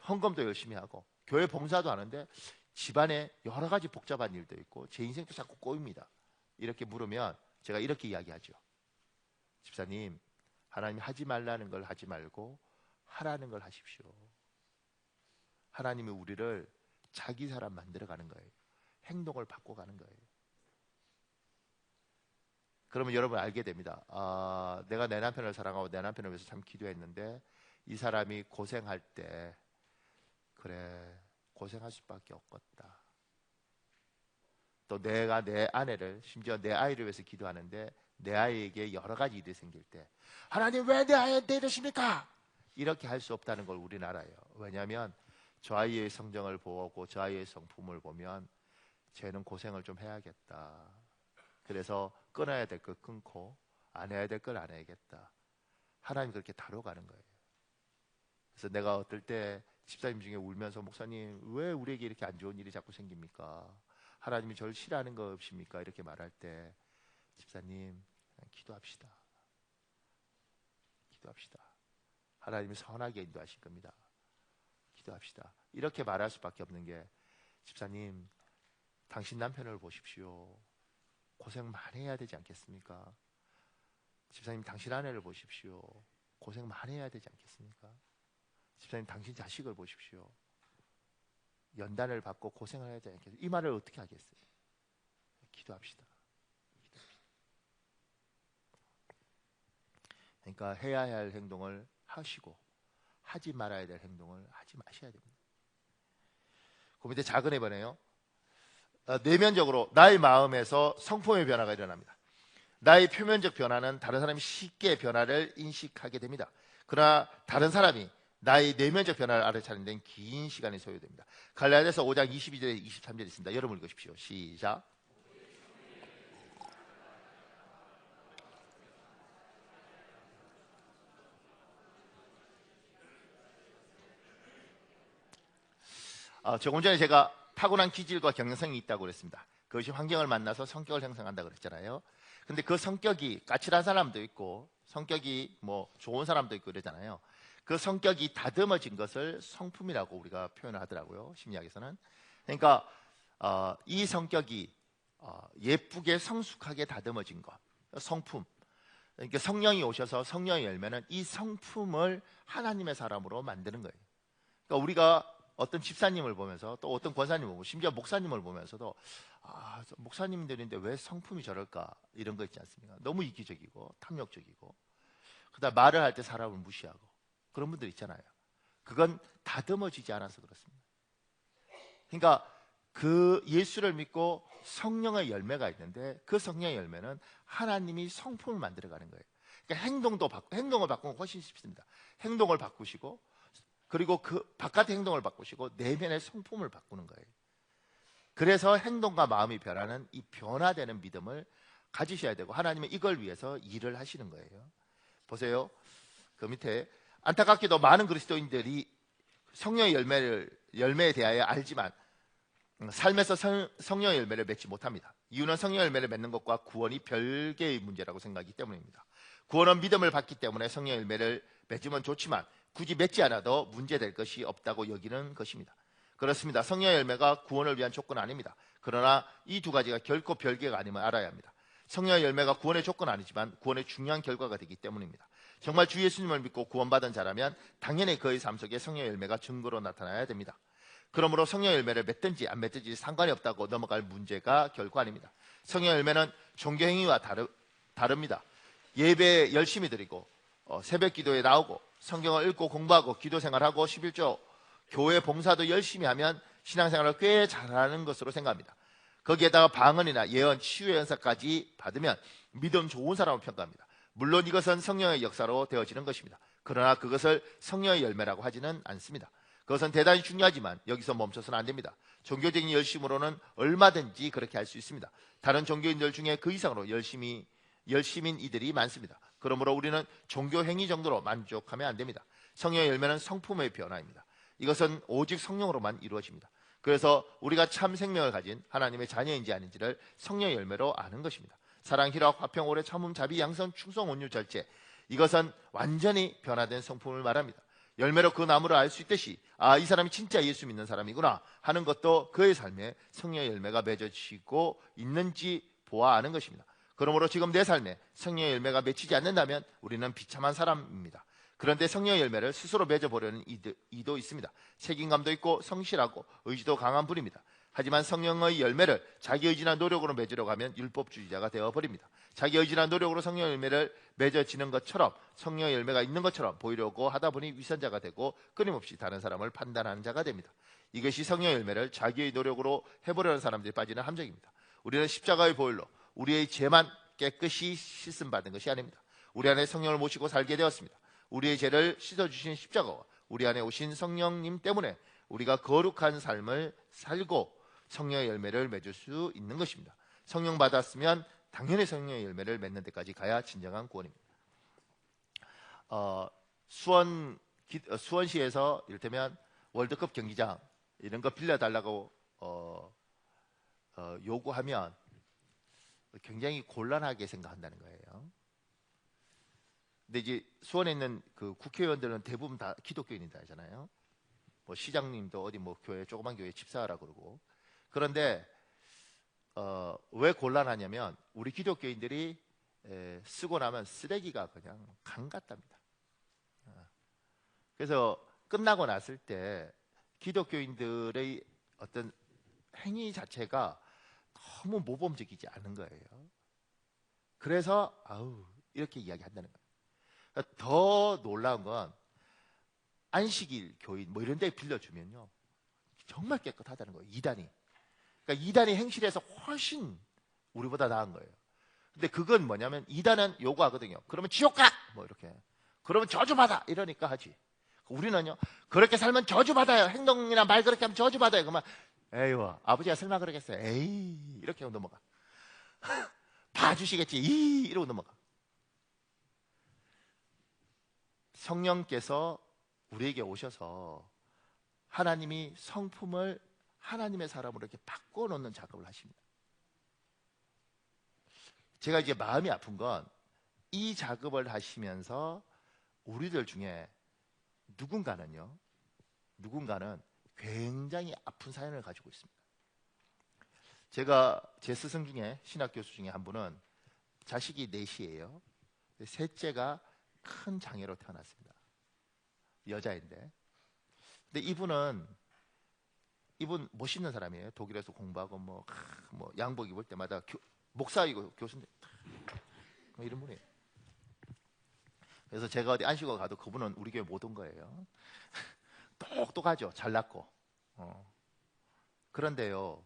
헌금도 열심히 하고 교회 봉사도 하는데 집안에 여러 가지 복잡한 일도 있고 제 인생도 자꾸 꼬입니다. 이렇게 물으면 제가 이렇게 이야기하죠. 집사님, 하나님이 하지 말라는 걸 하지 말고 하라는 걸 하십시오. 하나님이 우리를 자기 사람 만들어가는 거예요. 행동을 바꿔가는 거예요. 그러면 여러분 알게 됩니다. 내가 내 남편을 사랑하고 내 남편을 위해서 참 기도했는데 이 사람이 고생할 때 그래 고생할 수밖에 없겠다. 또 내가 내 아내를 심지어 내 아이를 위해서 기도하는데 내 아이에게 여러 가지 일이 생길 때 하나님 왜 내 아이한테 이러십니까? 이렇게 할 수 없다는 걸 우리는 알아요. 왜냐하면 저 아이의 성정을 보고 저 아이의 성품을 보면 쟤는 고생을 좀 해야겠다. 그래서 끊어야 될 걸 끊고 안 해야 될 걸 안 해야겠다. 하나님이 그렇게 다뤄가는 거예요. 그래서 내가 어떨 때 집사님 중에 울면서 목사님 왜 우리에게 이렇게 안 좋은 일이 자꾸 생깁니까? 하나님이 저를 싫어하는 거 없습니까? 이렇게 말할 때 집사님 기도합시다. 기도합시다. 하나님이 선하게 인도하실 겁니다. 기도합시다. 이렇게 말할 수밖에 없는 게 집사님 당신 남편을 보십시오. 고생 많이 해야 되지 않겠습니까? 집사님 당신 아내를 보십시오. 고생 많이 해야 되지 않겠습니까? 집사님 당신 자식을 보십시오. 연단을 받고 고생을 해야 되지 않겠습니까? 이 말을 어떻게 하겠어요? 기도합시다. 그러니까 해야 할 행동을 하시고 하지 말아야 될 행동을 하지 마셔야 됩니다. 그 밑에 작은 해보네요. 내면적으로 나의 마음에서 성품의 변화가 일어납니다. 나의 표면적 변화는 다른 사람이 쉽게 변화를 인식하게 됩니다. 그러나 다른 사람이 나의 내면적 변화를 알아차리는 데는 긴 시간이 소요됩니다. 갈라디아서 5장 22절에 23절에 있습니다. 여러분 읽으십시오. 시작. 조금 전에 제가 타고난 기질과 경향성이 있다고 그랬습니다. 그것이 환경을 만나서 성격을 형성한다고 그랬잖아요. 근데 그 성격이 까칠한 사람도 있고 성격이 뭐 좋은 사람도 있고 그러잖아요. 그 성격이 다듬어진 것을 성품이라고 우리가 표현하더라고요. 심리학에서는. 그러니까 이 성격이 예쁘게 성숙하게 다듬어진 것, 성품. 그러니까 성령이 오셔서 성령의 열매는 이 성품을 하나님의 사람으로 만드는 거예요. 그러니까 우리가 어떤 집사님을 보면서 또 어떤 권사님을 보고 심지어 목사님을 보면서도 목사님들인데 왜 성품이 저럴까 이런 거 있지 않습니까? 너무 이기적이고 탐욕적이고 그다음 말을 할 때 사람을 무시하고 그런 분들 있잖아요. 그건 다듬어지지 않아서 그렇습니다. 그러니까 그 예수를 믿고 성령의 열매가 있는데 그 성령의 열매는 하나님이 성품을 만들어가는 거예요. 그러니까 행동을 바꾸면 훨씬 쉽습니다. 행동을 바꾸시고 그리고 그 바깥의 행동을 바꾸시고 내면의 성품을 바꾸는 거예요. 그래서 행동과 마음이 변하는 이 변화되는 믿음을 가지셔야 되고 하나님은 이걸 위해서 일을 하시는 거예요. 보세요. 그 밑에 안타깝게도 많은 그리스도인들이 성령의 열매에 대하여 알지만 삶에서 성령의 열매를 맺지 못합니다. 이유는 성령의 열매를 맺는 것과 구원이 별개의 문제라고 생각하기 때문입니다. 구원은 믿음을 받기 때문에 성령의 열매를 맺으면 좋지만 굳이 맺지 않아도 문제될 것이 없다고 여기는 것입니다. 그렇습니다. 성령의 열매가 구원을 위한 조건은 아닙니다. 그러나 이 두 가지가 결코 별개가 아님을 알아야 합니다. 성령의 열매가 구원의 조건은 아니지만 구원의 중요한 결과가 되기 때문입니다. 정말 주 예수님을 믿고 구원받은 자라면 당연히 그의 삶 속에 성령의 열매가 증거로 나타나야 됩니다. 그러므로 성령의 열매를 맺든지 안 맺든지 상관이 없다고 넘어갈 문제가 결코 아닙니다. 성령의 열매는 종교 행위와 다릅니다. 예배 열심히 드리고 새벽 기도에 나오고 성경을 읽고 공부하고 기도 생활하고 11조 교회 봉사도 열심히 하면 신앙생활을 꽤 잘하는 것으로 생각합니다. 거기에다가 방언이나 예언, 치유의 은사까지 받으면 믿음 좋은 사람을 평가합니다. 물론 이것은 성령의 역사로 되어지는 것입니다. 그러나 그것을 성령의 열매라고 하지는 않습니다. 그것은 대단히 중요하지만 여기서 멈춰서는 안 됩니다. 종교적인 열심으로는 얼마든지 그렇게 할 수 있습니다. 다른 종교인들 중에 그 이상으로 열심인 이들이 많습니다. 그러므로 우리는 종교 행위 정도로 만족하면 안 됩니다. 성령의 열매는 성품의 변화입니다. 이것은 오직 성령으로만 이루어집니다. 그래서 우리가 참 생명을 가진 하나님의 자녀인지 아닌지를 성령의 열매로 아는 것입니다. 사랑, 희락, 화평, 오래 참음, 자비, 양선, 충성, 온유, 절제, 이것은 완전히 변화된 성품을 말합니다. 열매로 그 나무를 알 수 있듯이 이 사람이 진짜 예수 믿는 사람이구나 하는 것도 그의 삶에 성령의 열매가 맺어지고 있는지 보아 아는 것입니다. 그러므로 지금 내 삶에 성령의 열매가 맺히지 않는다면 우리는 비참한 사람입니다. 그런데 성령의 열매를 스스로 맺어보려는 이도 있습니다. 책임감도 있고 성실하고 의지도 강한 분입니다. 하지만 성령의 열매를 자기 의지나 노력으로 맺으려고 하면 율법주의자가 되어버립니다. 자기 의지나 노력으로 성령 열매를 맺어지는 것처럼 성령의 열매가 있는 것처럼 보이려고 하다 보니 위선자가 되고 끊임없이 다른 사람을 판단하는 자가 됩니다. 이것이 성령의 열매를 자기의 노력으로 해보려는 사람들이 빠지는 함정입니다. 우리는 십자가의 보혈로 우리의 죄만 깨끗이 씻음 받은 것이 아닙니다. 우리 안에 성령을 모시고 살게 되었습니다. 우리의 죄를 씻어주신 십자가와 우리 안에 오신 성령님 때문에 우리가 거룩한 삶을 살고 성령의 열매를 맺을 수 있는 것입니다. 성령 받았으면 당연히 성령의 열매를 맺는 데까지 가야 진정한 구원입니다. 수원시에서 이를테면 월드컵 경기장 이런 거 빌려달라고 요구하면 굉장히 곤란하게 생각한다는 거예요. 근데 이제 수원에 있는 그 국회의원들은 대부분 다 기독교인이잖아요. 뭐 시장님도 어디 뭐 교회 조그만 교회 집사하라 그러고. 그런데 왜 곤란하냐면 우리 기독교인들이 쓰고 나면 쓰레기가 그냥 강 같답니다. 그래서 끝나고 났을 때 기독교인들의 어떤 행위 자체가 너무 모범적이지 않은 거예요. 그래서 이렇게 이야기한다는 거예요. 그러니까 더 놀라운 건 안식일 교인 뭐 이런 데 빌려주면요 정말 깨끗하다는 거예요. 이단이. 그러니까 이단이 행실에서 훨씬 우리보다 나은 거예요. 근데 그건 뭐냐면 이단은 요구하거든요. 그러면 지옥 가! 뭐 이렇게. 그러면 저주받아! 이러니까 하지. 우리는요 그렇게 살면 저주받아요. 행동이나 말 그렇게 하면 저주받아요. 그러면 에휴 아버지가 설마 그러겠어요. 에이 이렇게 하고 넘어가. 봐주시겠지. 이러고 넘어가. 성령께서 우리에게 오셔서 하나님이 성품을 하나님의 사람으로 이렇게 바꿔놓는 작업을 하십니다. 제가 이제 마음이 아픈 건 이 작업을 하시면서 우리들 중에 누군가는 굉장히 아픈 사연을 가지고 있습니다. 제가 제 스승 중에 신학 교수 중에 한 분은 자식이 넷이에요. 셋째가 큰 장애로 태어났습니다. 여자인데. 근데 이분 멋있는 사람이에요. 독일에서 공부하고 뭐 양복 입을 때마다 목사이고 교수인데 이런 분이에요. 그래서 제가 어디 안식을 가도 그분은 우리 교회 못 온 거예요. 똑똑하죠. 잘났고. 그런데요,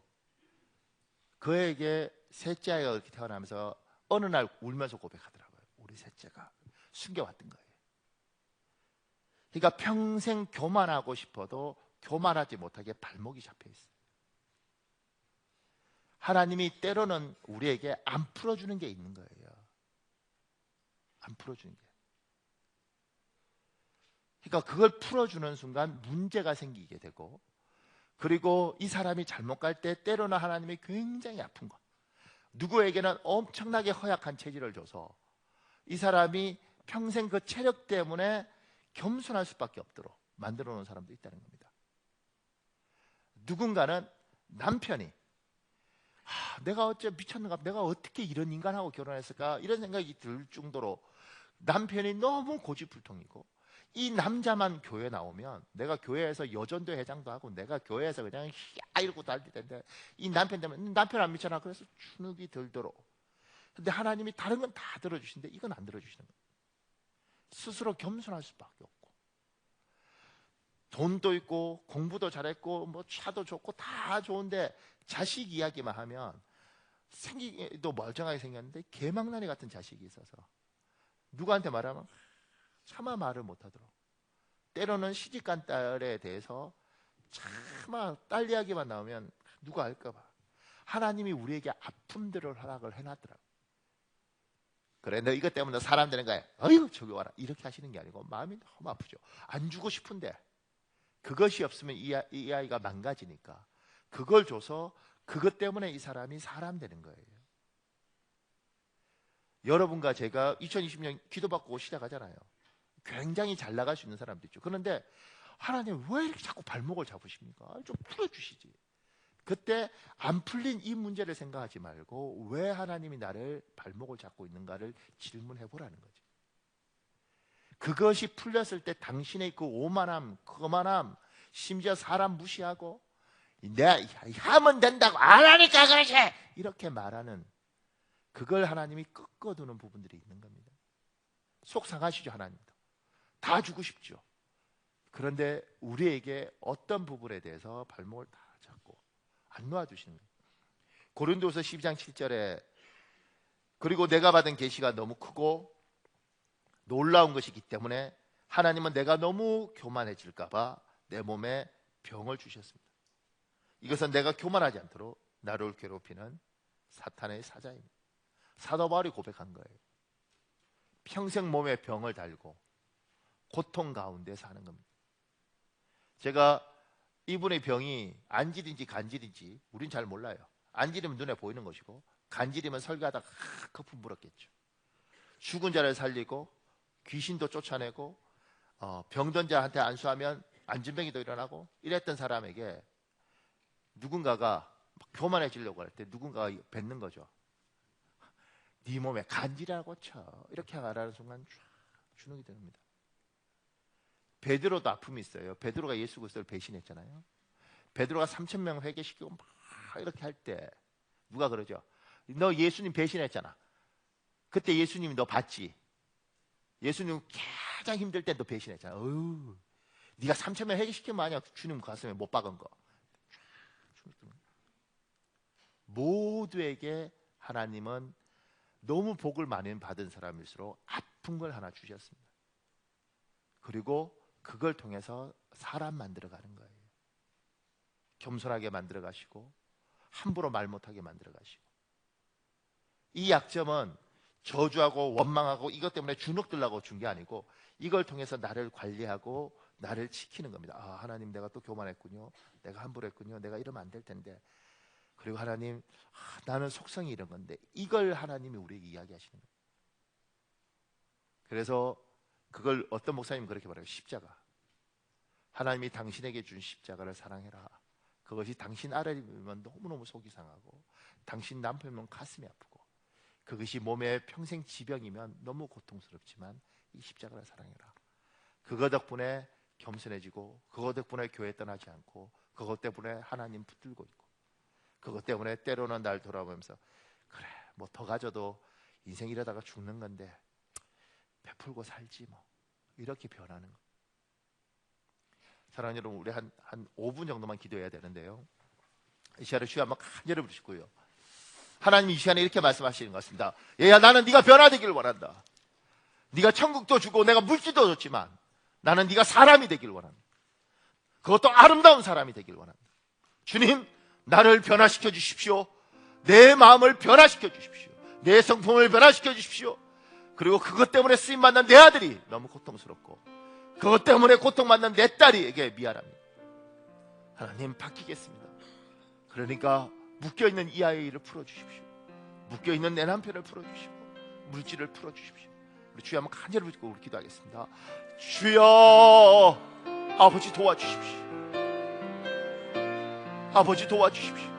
그에게 셋째 아이가 그렇게 태어나면서 어느 날 울면서 고백하더라고요. 우리 셋째가 숨겨왔던 거예요. 그러니까 평생 교만하고 싶어도 교만하지 못하게 발목이 잡혀 있어요. 하나님이 때로는 우리에게 안 풀어주는 게 있는 거예요. 안 풀어주는 게. 그러니까 그걸 풀어주는 순간 문제가 생기게 되고, 그리고 이 사람이 잘못 갈 때 때로는 하나님이 굉장히 아픈 거, 누구에게는 엄청나게 허약한 체질을 줘서 이 사람이 평생 그 체력 때문에 겸손할 수밖에 없도록 만들어 놓은 사람도 있다는 겁니다. 누군가는 남편이 내가 어째 미쳤는가, 내가 어떻게 이런 인간하고 결혼했을까, 이런 생각이 들 정도로 남편이 너무 고집불통이고, 이 남자만 교회 나오면 내가 교회에서 여전도 회장도 하고 내가 교회에서 그냥 이러고 달릴 텐데, 이 남편 때문에 남편 안 미쳐나, 그래서 주눅이 들도록. 근데 하나님이 다른 건 다 들어주시는데 이건 안 들어주시는 거예요. 스스로 겸손할 수밖에 없고, 돈도 있고 공부도 잘했고 뭐 차도 좋고 다 좋은데 자식 이야기만 하면 생기도 멀쩡하게 생겼는데 개망나니 같은 자식이 있어서 누구한테 말하면 차마 말을 못하도록, 때로는 시집간 딸에 대해서 차마 딸 이야기만 나오면 누가 알까봐 하나님이 우리에게 아픔들을 허락을 해놨더라고요. 그래, 너 이것 때문에 사람 되는 거야, 어이구 저기 와라, 이렇게 하시는 게 아니고 마음이 너무 아프죠. 안 주고 싶은데 그것이 없으면 이 아이가 망가지니까 그걸 줘서 그것 때문에 이 사람이 사람 되는 거예요. 여러분과 제가 2020년 기도받고 시작하잖아요. 굉장히 잘 나갈 수 있는 사람도 있죠. 그런데 하나님 왜 이렇게 자꾸 발목을 잡으십니까? 좀 풀어주시지. 그때 안 풀린 이 문제를 생각하지 말고 왜 하나님이 나를 발목을 잡고 있는가를 질문해 보라는 거지. 그것이 풀렸을 때 당신의 그 오만함, 거만함, 심지어 사람 무시하고 내가 하면 된다고 안 하니까 그러지, 이렇게 말하는, 그걸 하나님이 꺾어두는 부분들이 있는 겁니다. 속상하시죠. 하나님도 다 주고 싶죠. 그런데 우리에게 어떤 부분에 대해서 발목을 다 잡고 안 놓아주시는 거예요. 고린도서 12장 7절에 그리고 내가 받은 계시가 너무 크고 놀라운 것이기 때문에 하나님은 내가 너무 교만해질까 봐 내 몸에 병을 주셨습니다. 이것은 내가 교만하지 않도록 나를 괴롭히는 사탄의 사자입니다. 사도 바울이 고백한 거예요. 평생 몸에 병을 달고 고통 가운데 사는 겁니다. 제가 이분의 병이 안질인지 간질인지 우린 잘 몰라요. 안질이면 눈에 보이는 것이고 간질이면 설교하다가 거품 불었겠죠. 죽은 자를 살리고 귀신도 쫓아내고 병든 자한테 안수하면 안진뱅이도 일어나고 이랬던 사람에게 누군가가 교만해지려고 할 때 누군가가 뱉는 거죠. 네 몸에 간질이라고 쳐, 이렇게 말하는 순간 쫙 주눅이 듭니다. 베드로도 아픔이 있어요. 베드로가 예수 그리스도를 배신했잖아요. 베드로가 3,000명 회개시키고 막 이렇게 할 때 누가 그러죠? 너 예수님 배신했잖아. 그때 예수님이 너 봤지? 예수님 가장 힘들 때 너 배신했잖아. 어휴, 네가 3,000명 회개시키면 만약 주님 가슴에 못 박은 거. 모두에게 하나님은 너무 복을 많이 받은 사람일수록 아픈 걸 하나 주셨습니다. 그리고 그걸 통해서 사람 만들어가는 거예요. 겸손하게 만들어가시고 함부로 말 못하게 만들어가시고, 이 약점은 저주하고 원망하고 이것 때문에 주눅 들라고 준 게 아니고 이걸 통해서 나를 관리하고 나를 지키는 겁니다. 아, 하나님 내가 또 교만했군요, 내가 함부로 했군요, 내가 이러면 안 될 텐데. 그리고 하나님, 나는 속성이 이런 건데, 이걸 하나님이 우리에게 이야기하시는 거예요. 그래서 그걸 어떤 목사님은 그렇게 말해요. 십자가. 하나님이 당신에게 준 십자가를 사랑해라. 그것이 당신 아들이면 너무너무 속이 상하고 당신 남편이면 가슴이 아프고 그것이 몸의 평생 지병이면 너무 고통스럽지만 이 십자가를 사랑해라. 그거 덕분에 겸손해지고, 그거 덕분에 교회 떠나지 않고, 그것 때문에 하나님 붙들고 있고, 그것 때문에 때로는 날 돌아보면서 그래 뭐 더 가져도 인생 이러다가 죽는 건데 베풀고 살지 뭐, 이렇게 변하는 거. 사랑하는 여러분, 우리 한 5분 정도만 기도해야 되는데요, 이 시간에 주여 한번 간절히 부르시고요, 하나님 이 시간에 이렇게 말씀하시는 것 같습니다. 얘야, 나는 네가 변화되기를 원한다. 네가 천국도 주고 내가 물질도 줬지만 나는 네가 사람이 되기를 원한다. 그것도 아름다운 사람이 되기를 원한다. 주님, 나를 변화시켜 주십시오. 내 마음을 변화시켜 주십시오. 내 성품을 변화시켜 주십시오. 그리고 그것 때문에 쓰임받는 내 아들이 너무 고통스럽고, 그것 때문에 고통받는 내 딸에게 미안합니다. 하나님, 바뀌겠습니다. 그러니까 묶여있는 이 아이를 풀어주십시오. 묶여있는 내 남편을 풀어주시고, 물질을 풀어주십시오. 우리 주여 한번 간절히 부르고 우리 기도하겠습니다. 주여, 아버지 도와주십시오. 아버지 도와주십시오.